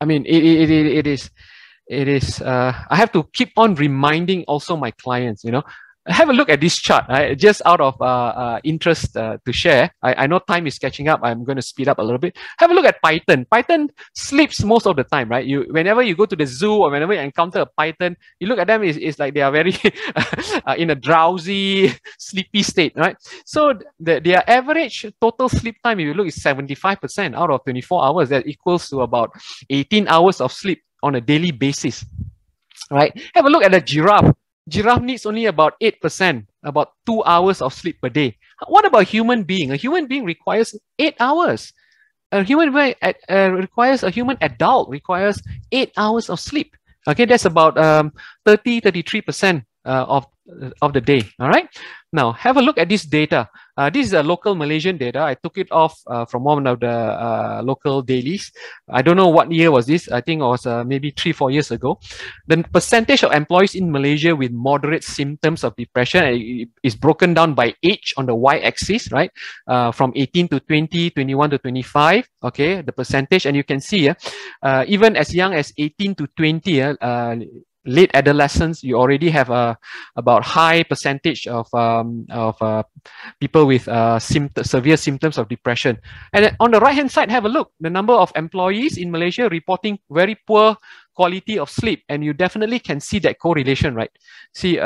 I mean, it is, I have to keep on reminding also my clients, have a look at this chart, right? Just out of interest to share. I know time is catching up. I'm going to speed up a little bit. Have a look at python. Python sleeps most of the time, right? Whenever you go to the zoo or whenever you encounter a python, you look at them, it's like they are very in a drowsy, sleepy state, right? So their average total sleep time, if you look, is 75% out of 24 hours. That equals to about 18 hours of sleep on a daily basis, right? Have a look at the giraffe. Giraffe needs only about 8%, about 2 hours of sleep per day. What about human being? A human being requires 8 hours. A human adult requires 8 hours of sleep. Okay, that's about 33% of the day. All right. Now have a look at this data. This is a local Malaysian data. I took it off from one of the local dailies. I don't know what year was this. I think it was maybe 3-4 years ago. The percentage of employees in Malaysia with moderate symptoms of depression is broken down by age on the y-axis, right? From 18 to 20, 21 to 25. Okay, the percentage, and you can see even as young as 18 to 20. Late adolescence, you already have about high percentage of people with severe symptoms of depression. And then on the right hand side, have a look, the number of employees in Malaysia reporting very poor quality of sleep, and you definitely can see that correlation, right? See,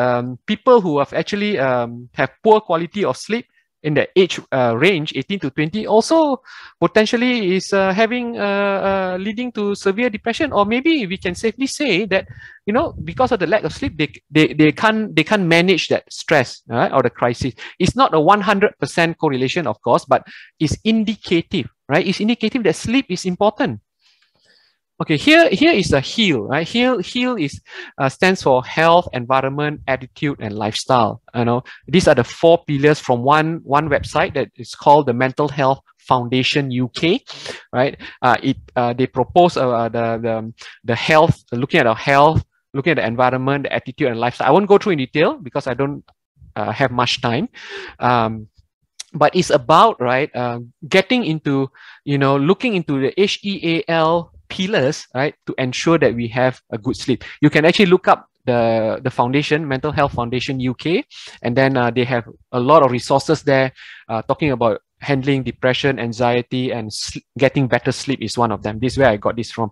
people who have actually have poor quality of sleep in the age range 18 to 20 also potentially is leading to severe depression. Or maybe we can safely say that, because of the lack of sleep, they can't manage that stress, right, or the crisis. It's not a 100% correlation, of course, but it's indicative, right? It's indicative that sleep is important. Okay, here is a HEAL, right? HEAL is stands for health, environment, attitude, and lifestyle. These are the 4 pillars from one website that is called the Mental Health Foundation UK, right? They propose the health, looking at our health, looking at the environment, the attitude, and lifestyle. I won't go through in detail because I don't have much time. But it's about, right, getting into, looking into the HEAL pillars, right, to ensure that we have a good sleep. You can actually look up the foundation, Mental Health Foundation UK, and then they have a lot of resources there talking about handling depression, anxiety, and getting better sleep is one of them. This is where I got this from.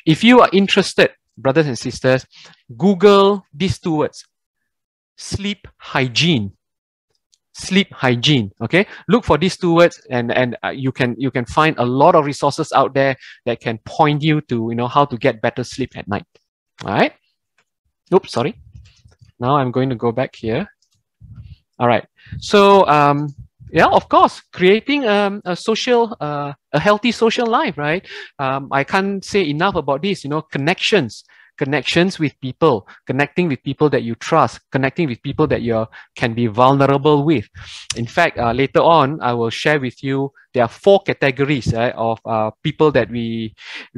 If you are interested, brothers and sisters, Google these two words: sleep hygiene. Sleep hygiene. Okay, look for these two words, and you can find a lot of resources out there that can point you to how to get better sleep at night. All right. Oops, sorry. Now I'm going to go back here. All right. So yeah, of course, creating a healthy social life, right? I can't say enough about this. Connections with people, connecting with people that you trust, connecting with people that you can be vulnerable with. In fact, later on, I will share with you, there are 4 categories of people that we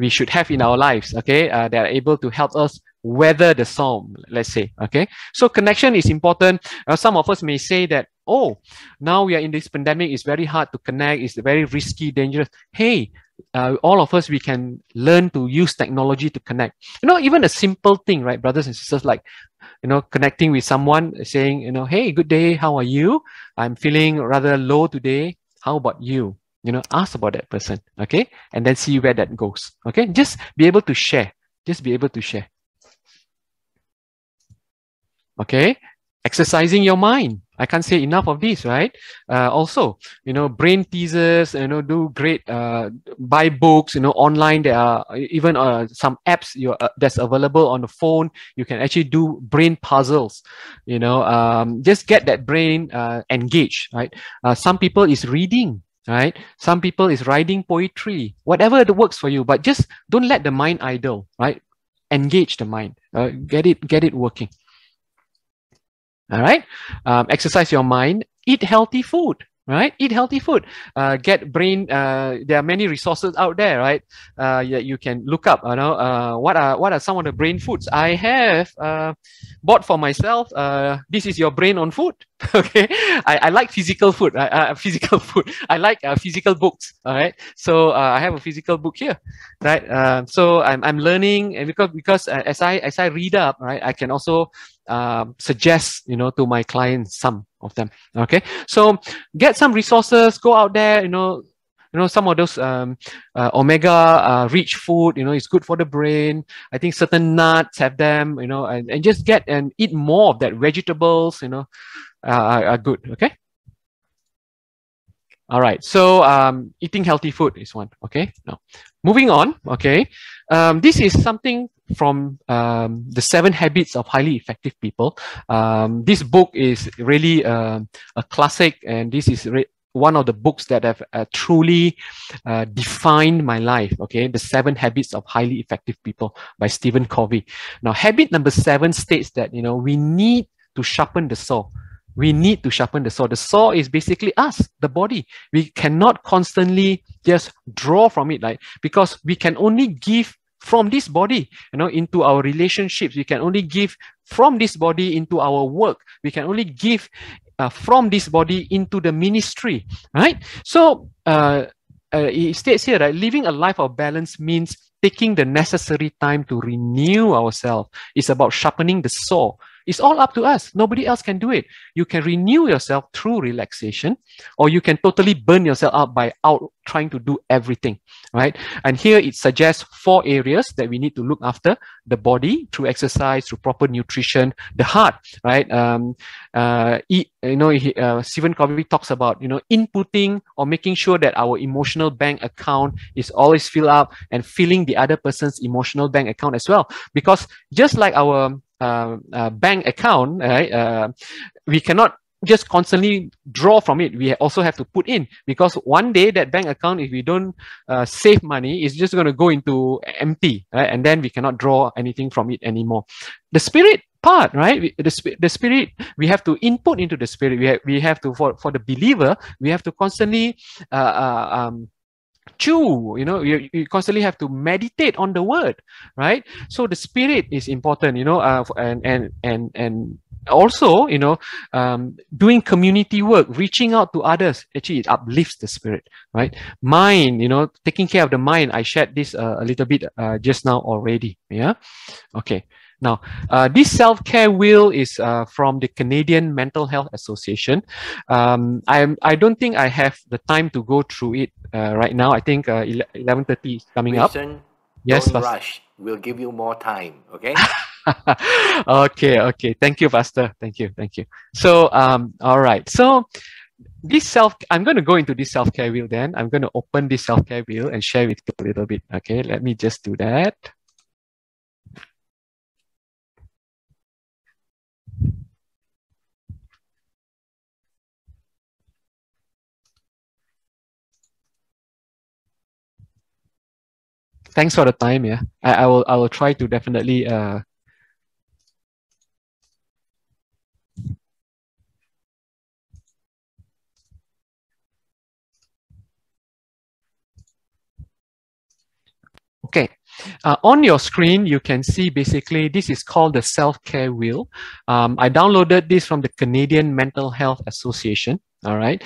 should have in our lives, okay? That are able to help us weather the storm, let's say, okay? So connection is important. Some of us may say that, oh, now we are in this pandemic, it's very hard to connect, it's very risky, dangerous. Hey, all of us, we can learn to use technology to connect. Even a simple thing, right, brothers and sisters, like, connecting with someone, saying, hey, good day, how are you? I'm feeling rather low today. How about you? Ask about that person, okay? And then see where that goes, okay? Just be able to share. Just be able to share. Okay? Exercising your mind. I can't say enough of this, right? Also, brain teasers, do great, buy books, online. There are even some apps that's available on the phone. You can actually do brain puzzles, just get that brain engaged, right? Some people is reading, right? Some people is writing poetry, whatever that works for you, but just don't let the mind idle, right? Engage the mind, get it working. All right. Exercise your mind. Eat healthy food. Right. Eat healthy food. Get brain. There are many resources out there. Right. You can look up. What are some of the brain foods I have bought for myself? This is your brain on food. Okay. I like physical food. Physical food. I like physical books. All right. So I have a physical book here. Right. So I'm learning, and because as I read up, right, I can also suggest to my clients some of them. Okay, so get some resources, go out there, some of those omega rich food, it's good for the brain. I think certain nuts have them, and just get and eat more of that. Vegetables, are good. Okay. All right, so eating healthy food is one. Okay, now moving on. Okay, this is something from the 7 Habits of Highly Effective People. This book is really a classic, and this is one of the books that have truly defined my life. Okay, the 7 Habits of Highly Effective People by Stephen Covey. Now, habit number 7 states that we need to sharpen the saw. We need to sharpen the saw. The saw is basically us, the body. We cannot constantly just draw from it, right? Because we can only give from this body, into our relationships. We can only give from this body into our work. We can only give from this body into the ministry, right? So it states here, right, living a life of balance means taking the necessary time to renew ourselves. It's about sharpening the saw. It's all up to us. Nobody else can do it. You can renew yourself through relaxation, or you can totally burn yourself out by trying to do everything, right? And here it suggests 4 areas that we need to look after: the body through exercise, through proper nutrition; the heart, right? Stephen Covey talks about inputting or making sure that our emotional bank account is always filled up, and filling the other person's emotional bank account as well. Because just like our bank account, right? We cannot just constantly draw from it. We also have to put in, because one day that bank account, if we don't save money, is just going to go into empty, right? And then we cannot draw anything from it anymore. The spirit part, right? The spirit, we have to input into the spirit. We have to, for the believer, we have to constantly chew, you constantly have to meditate on the word, right? So the spirit is important, and also, doing community work, reaching out to others, actually it uplifts the spirit, right? Mind, taking care of the mind. I shared this a little bit just now already. Yeah. Okay. Now, this self-care wheel is from the Canadian Mental Health Association. I don't think I have the time to go through it right now. I think 11:30 is coming Vincent, up. Yes, don't rush. We'll give you more time, okay? Okay. Thank you, Pastor. Thank you. So, all right. So, I'm going to go into this self-care wheel then. I'm going to open this self-care wheel and share with you a little bit. Okay, let me just do that. Thanks for the time. Yeah, I will try to definitely okay. On your screen, you can see basically this is called the self-care wheel. I downloaded this from the Canadian Mental Health Association. All right.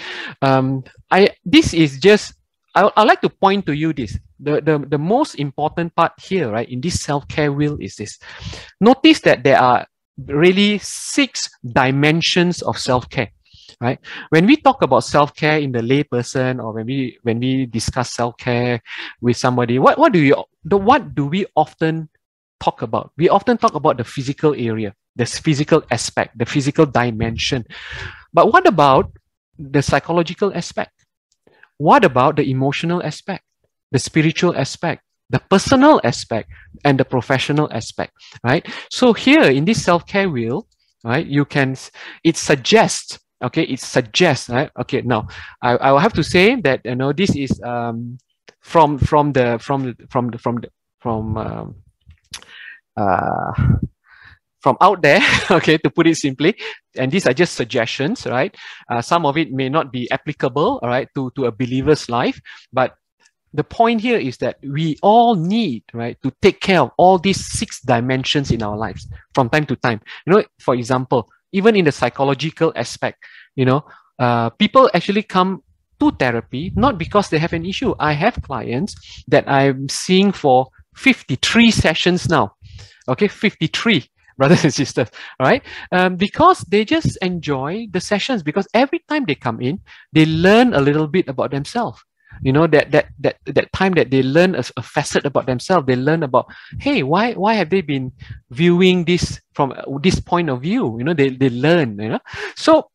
This is just, I'd like to point to you this. The most important part here, right, in this self-care wheel is this. Notice that there are really 6 dimensions of self-care. Right? When we talk about self-care in the layperson, or when we discuss self-care with somebody, what do we often talk about? We often talk about the physical area, the physical aspect, the physical dimension. But what about the psychological aspect? What about the emotional aspect, the spiritual aspect, the personal aspect, and the professional aspect? Right? So here in this self-care wheel, right, it suggests. Okay, it suggests, right? Okay, now I will have to say that this is from out there. Okay, to put it simply, and these are just suggestions, right? Some of it may not be applicable, all right, to a believer's life, but the point here is that we all need, right, to take care of all these 6 dimensions in our lives from time to time. For example, even in the psychological aspect, people actually come to therapy not because they have an issue. I have clients that I'm seeing for 53 sessions now. Okay, 53 brothers and sisters, all right? Because they just enjoy the sessions, because every time they come in, they learn a little bit about themselves. That time that they learn a facet about themselves, they learn about, hey, why have they been viewing this from this point of view? They learn. So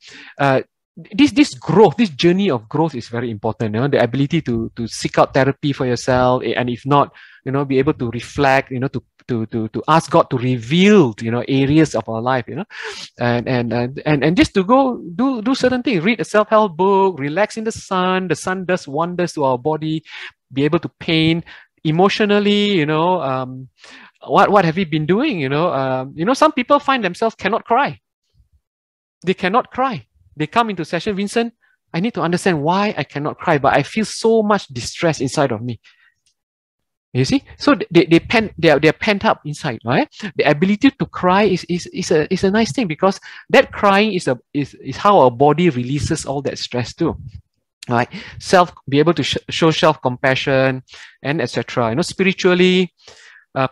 this growth, this journey of growth is very important. The ability to seek out therapy for yourself, and if not, be able to reflect, to ask God to reveal, areas of our life, and just to go do certain things, read a self-help book, relax in the sun does wonders to our body, be able to paint emotionally, what have we been doing, some people find themselves cannot cry. They cannot cry. They come into session, Vincent, I need to understand why I cannot cry, but I feel so much distress inside of me. You see, so they're pent up inside, right? The ability to cry is a nice thing, because that crying is how our body releases all that stress too. Right? Be able to show self-compassion and etc. Spiritually,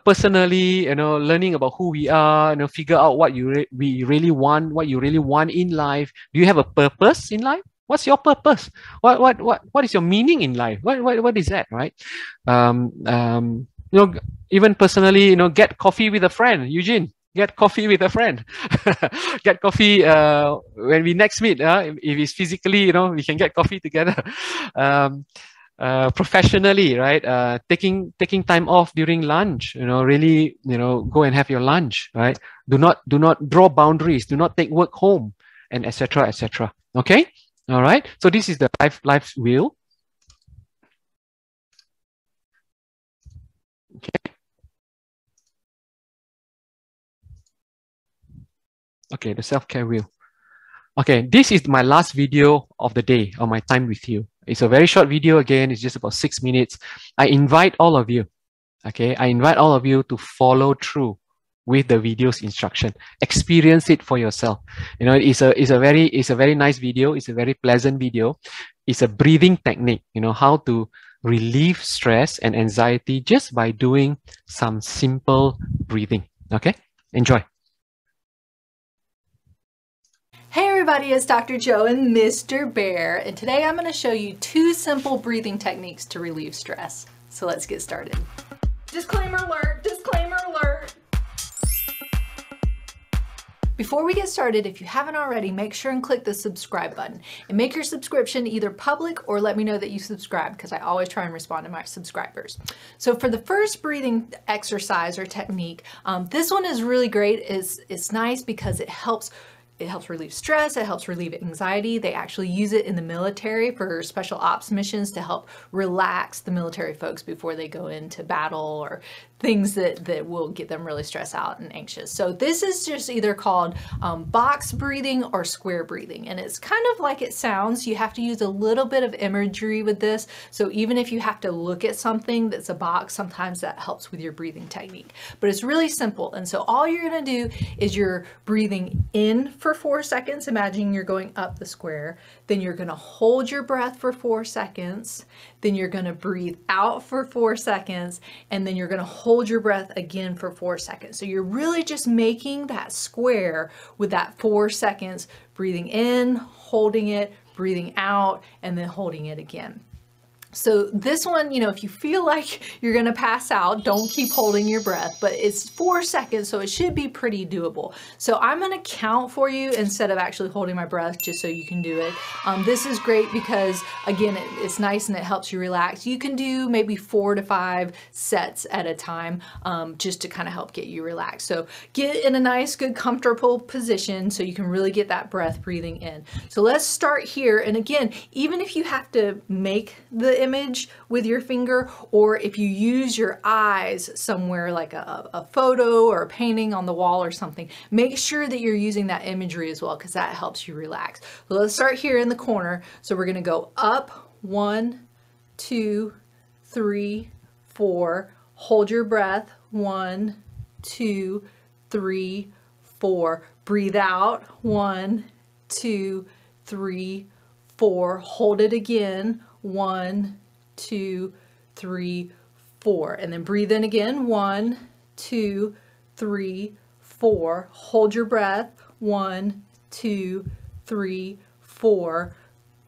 personally, learning about who we are, figure out what we really want, what you really want in life. Do you have a purpose in life? What's your purpose? What is your meaning in life? What is that, right? Even personally, get coffee with a friend, Eugene. Get coffee with a friend. Get coffee when we next meet. If it's physically, we can get coffee together. Professionally, right? Taking time off during lunch. Really, go and have your lunch, right? Do not draw boundaries. Do not take work home, and etc. etc. Okay. All right. So this is the life's wheel. Okay. Okay, the self-care wheel. Okay, this is my last video of the day, of my time with you. It's a very short video again. It's just about 6 minutes. I invite all of you, okay? I invite all of you to follow through with the video's instruction. Experience it for yourself. It's a very nice video. It's a very pleasant video. It's a breathing technique, how to relieve stress and anxiety just by doing some simple breathing. Okay. Enjoy. Hey everybody, it's Dr. Joe and Mr. Bear, and today I'm going to show you 2 simple breathing techniques to relieve stress. So let's get started. Disclaimer alert, disclaimer alert. Before we get started, if you haven't already, make sure and click the subscribe button and make your subscription either public or let me know that you subscribe, because I always try and respond to my subscribers. So for the first breathing exercise or technique, this one is really great. It's nice because it helps relieve stress, it helps relieve anxiety. They actually use it in the military for special ops missions to help relax the military folks before they go into battle or things that will get them really stressed out and anxious. So this is just either called box breathing or square breathing. And it's kind of like it sounds. You have to use a little bit of imagery with this. So even if you have to look at something that's a box, sometimes that helps with your breathing technique. But it's really simple. And so all you're going to do is you're breathing in for 4 seconds. Imagine you're going up the square. Then you're going to hold your breath for 4 seconds. Then you're going to breathe out for 4 seconds. And then you're going to hold your breath again for 4 seconds. So you're really just making that square with that 4 seconds, breathing in, holding it, breathing out, and then holding it again. So this one, you know, if you feel like you're going to pass out, don't keep holding your breath, but it's 4 seconds, so it should be pretty doable. So I'm going to count for you instead of actually holding my breath, just so you can do it. This is great because, again, it's nice and it helps you relax. You can do maybe 4 to 5 sets at a time, just to kind of help get you relaxed. So get in a nice, good, comfortable position so you can really get that breath breathing in. So let's start here. And again, even if you have to make the image with your finger, or if you use your eyes somewhere like a photo or a painting on the wall or something, make sure that you're using that imagery as well, because that helps you relax. So let's start here in the corner. So we're going to go up, 1, 2, 3, 4. Hold your breath, 1, 2, 3, 4. Breathe out, 1, 2, 3, 4. Hold it again, 1, 2, 3, 4. And then breathe in again, 1, 2, 3, 4. Hold your breath, 1, 2, 3, 4.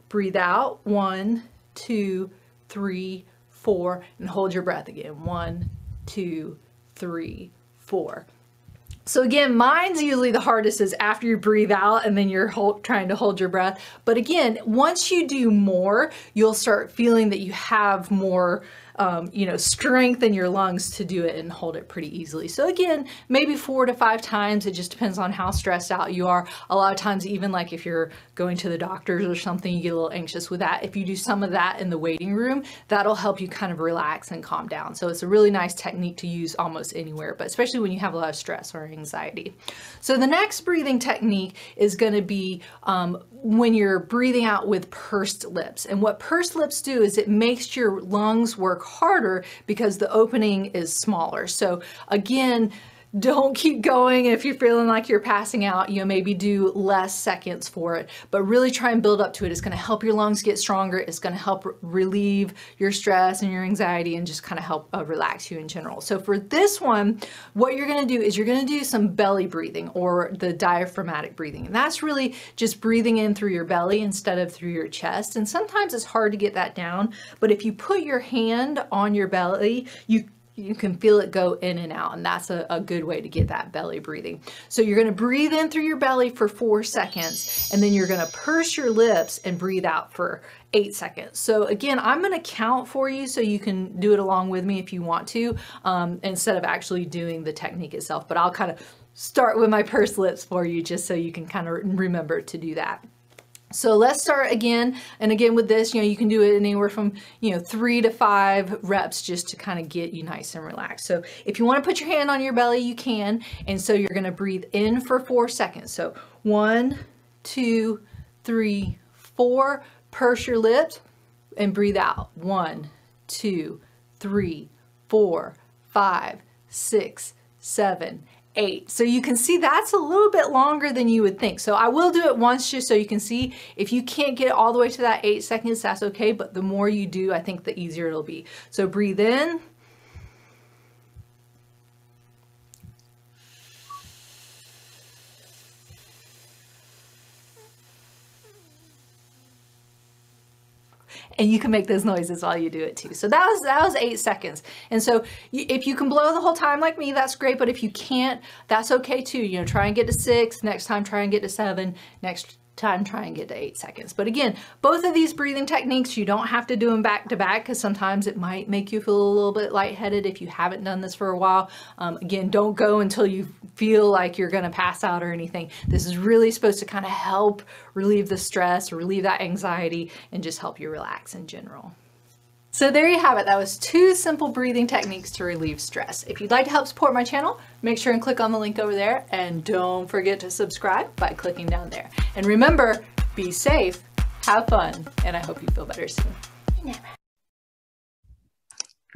Breathe out, 1, 2, 3, 4. And hold your breath again, 1, 2, 3, 4. So again, mine's usually the hardest is after you breathe out and then you're trying to hold your breath. But again, once you do more, you'll start feeling that you have more strength in your lungs to do it and hold it pretty easily. So again, maybe 4 to 5 times. It just depends on how stressed out you are. A lot of times, even like if you're going to the doctors or something, you get a little anxious with that. If you do some of that in the waiting room, that'll help you kind of relax and calm down. So it's a really nice technique to use almost anywhere, but especially when you have a lot of stress or anxiety. So the next breathing technique is going to be when you're breathing out with pursed lips. And what pursed lips do is it makes your lungs work harder because the opening is smaller. So again, don't keep going if you're feeling like you're passing out. You know, maybe do less seconds for it, but really try and build up to it. It's going to help your lungs get stronger. It's going to help relieve your stress and your anxiety and just kind of help relax you in general. So for this one, what you're going to do is you're going to do some belly breathing, or the diaphragmatic breathing. And that's really just breathing in through your belly instead of through your chest. And sometimes it's hard to get that down, but if you put your hand on your belly, you can feel it go in and out, and that's a good way to get that belly breathing. So you're going to breathe in through your belly for 4 seconds, and then you're going to purse your lips and breathe out for 8 seconds. So again, I'm going to count for you so you can do it along with me if you want to, instead of actually doing the technique itself. But I'll kind of start with my pursed lips for you just so you can kind of remember to do that. So let's start again. And again with this, you can do it anywhere from, 3 to 5 reps just to kind of get you nice and relaxed. So if you want to put your hand on your belly, you can. And so you're going to breathe in for 4 seconds. So 1, 2, 3, 4. Purse your lips and breathe out. 1, 2, 3, 4, 5, 6, 7, 8. So you can see that's a little bit longer than you would think. So I will do it once just so you can see. If you can't get it all the way to that 8 seconds, that's okay. But the more you do, I think the easier it'll be. So breathe in. and you can make those noises while you do it too. So that was 8 seconds. And so if you can blow the whole time like me, that's great. But if you can't, that's okay too. You know, try and get to 6. Next time, try and get to 7. Next time, try and get to 8 seconds. But again, both of these breathing techniques, you don't have to do them back to back, because sometimes it might make you feel a little bit lightheaded if you haven't done this for a while. Again, don't go until you feel like you're going to pass out or anything. This is really supposed to kind of help relieve the stress, relieve that anxiety, and just help you relax in general. So there you have it. That was 2 simple breathing techniques to relieve stress. If you'd like to help support my channel, make sure and click on the link over there, and don't forget to subscribe by clicking down there. And remember, be safe, have fun, and I hope you feel better soon.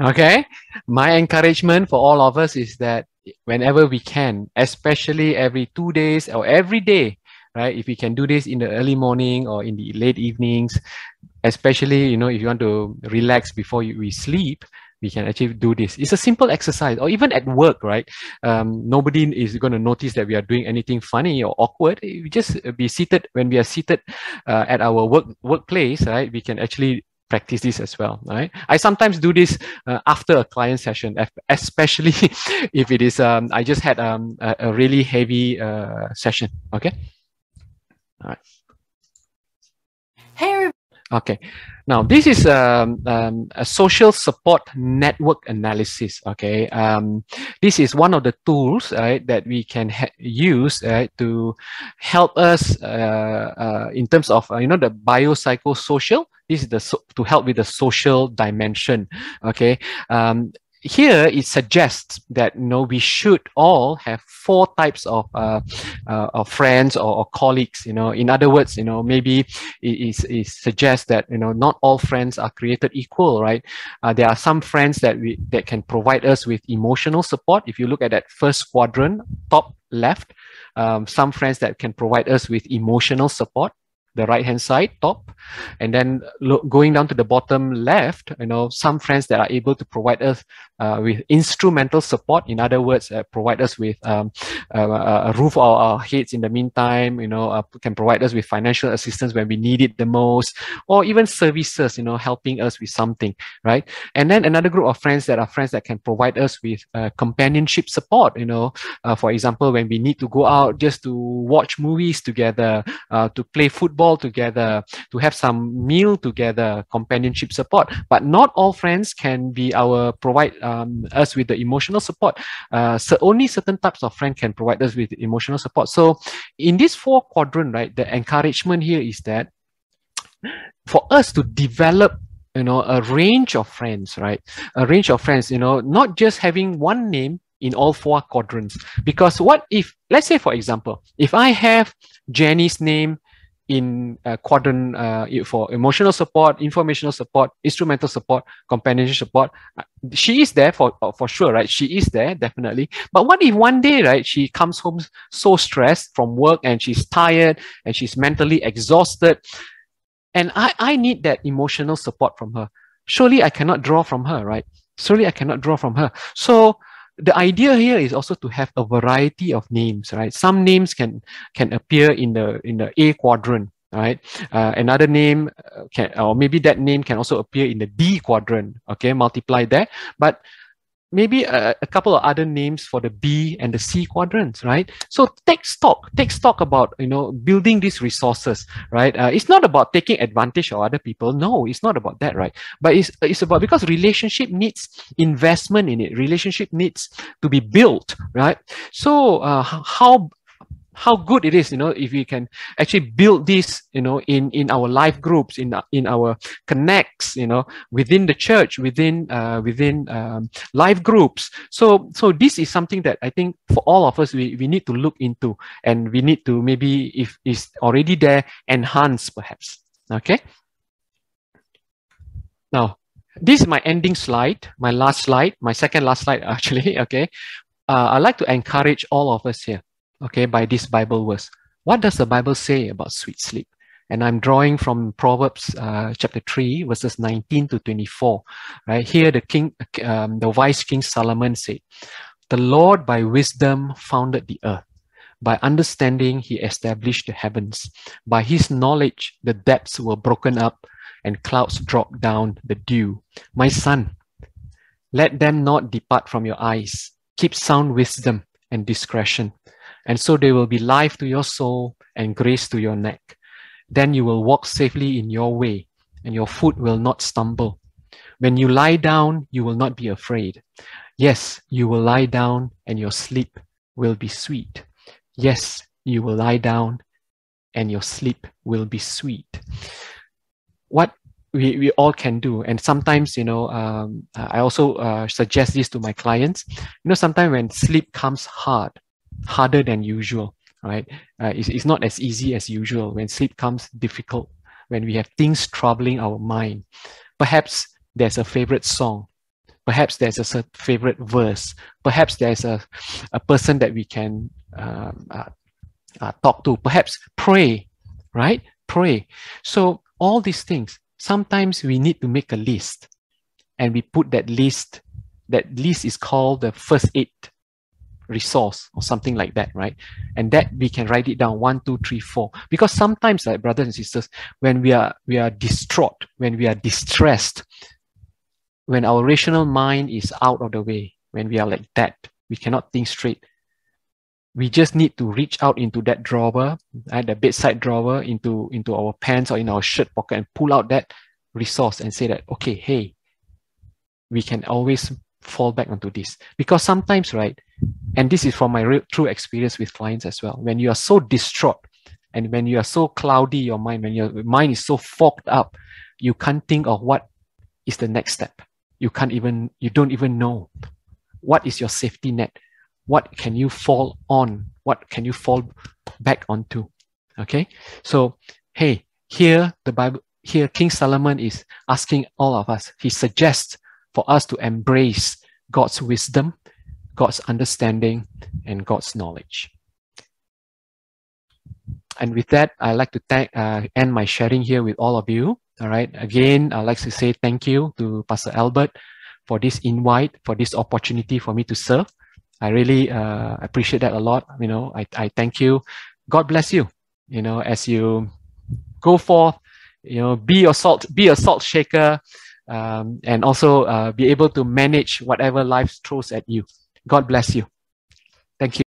Okay, my encouragement for all of us is that whenever we can, especially every 2 days or every day, right? If we can do this in the early morning or in the late evenings, especially, you know, if you want to relax before we sleep, we can actually do this. It's a simple exercise, or even at work, right? Nobody is going to notice that we are doing anything funny or awkward. We just be seated. When we are seated at our workplace, right? We can actually practice this as well, right? I sometimes do this after a client session, especially if it is, I just had a really heavy session, okay? All right. Hey, okay. Now, this is a social support network analysis, okay? This is one of the tools, right, that we can use to help us in terms of, you know, the biopsychosocial. This is to help with the social dimension, okay? Here it suggests that, you know, we should all have 4 types of friends or colleagues. You know, in other words, you know, maybe it suggests that, you know, not all friends are created equal, right? There are some friends that can provide us with emotional support. If you look at that first quadrant, top left, some friends that can provide us with emotional support. The right hand side top, and then going down to the bottom left, you know, some friends that are able to provide us with instrumental support. In other words, provide us with a roof over our heads in the meantime, you know, can provide us with financial assistance when we need it the most, or even services, you know, helping us with something, right? And then another group of friends that can provide us with companionship support, you know, for example, when we need to go out just to watch movies together, to play football together, to have some meal together, companionship support. But not all friends can be provide us with the emotional support. So only certain types of friends can provide us with emotional support. So in this 4 quadrant, right, the encouragement here is that for us to develop, you know, a range of friends, right? A range of friends, you know, not just having one name in all 4 quadrants. Because what if, let's say, for example, if I have Jenny's name in quadrant for emotional support, informational support, instrumental support, companionship support, she is there for sure, right? She is there, definitely. But what if one day, right, she comes home so stressed from work and she's tired and she's mentally exhausted, and I need that emotional support from her? Surely I cannot draw from her, right? Surely I cannot draw from her. So the idea here is also to have a variety of names, right? Some names can appear in the A quadrant, right? Another name or maybe that name can also appear in the D quadrant, okay? Multiply that. But maybe a couple of other names for the B and the C quadrants, right? So take stock about, you know, building these resources, right? It's not about taking advantage of other people. No, it's not about that, right? But it's about, because relationship needs investment in it. Relationship needs to be built, right? So how good it is, you know, if we can actually build this, you know, in our life groups, in our connects, you know, within the church, within life groups. So this is something that I think for all of us, we need to look into, and we need to, maybe if it's already there, enhance perhaps. Okay. Now, this is my ending slide, my last slide, my second last slide actually. Okay. I'd like to encourage all of us here, okay, by this Bible verse. What does the Bible say about sweet sleep? And I'm drawing from Proverbs chapter 3, verses 19 to 24. Right here, the wise King Solomon said, "The Lord by wisdom founded the earth. By understanding, he established the heavens. By his knowledge, the depths were broken up, and clouds drop down the dew. My son, let them not depart from your eyes. Keep sound wisdom and discretion, and so they will be life to your soul and grace to your neck. Then you will walk safely in your way, and your foot will not stumble. When you lie down, you will not be afraid. Yes, you will lie down, and your sleep will be sweet. Yes, you will lie down, and your sleep will be sweet. What we all can do, and sometimes, you know, I also suggest this to my clients. You know, sometimes when sleep comes harder than usual, right? It's not as easy as usual. When sleep comes difficult, when we have things troubling our mind, perhaps there's a favorite song, perhaps there's a favorite verse, perhaps there's a person that we can talk to, perhaps pray, right? Pray. So all these things, sometimes we need to make a list, and we put that list is called the first aid resource or something like that, right? And that we can write it down 1, 2, 3, 4. Because sometimes, like brothers and sisters, when we are distraught, when we are distressed, when our rational mind is out of the way, when we are like that, we cannot think straight. We just need to reach out into that drawer, the bedside drawer, into our pants or in our shirt pocket, and pull out that resource and say that, okay, hey, we can always fall back onto this. Because sometimes, right, and this is from my true experience with clients as well, when you are so distraught and when you are so cloudy, your mind, when your mind is so fogged up, you can't think of what is the next step. You don't even know what is your safety net. What can you fall on? What can you fall back onto? Okay, so hey, here the Bible, here King Solomon is asking all of us. He suggests for us to embrace God's wisdom, God's understanding, and God's knowledge. And with that, I'd like to end my sharing here with all of you. All right. Again, I'd like to say thank you to Pastor Albert for this invite, for this opportunity for me to serve. I really appreciate that a lot. You know, I thank you. God bless you. You know, as you go forth, you know, be a salt shaker, and also be able to manage whatever life throws at you. God bless you. Thank you.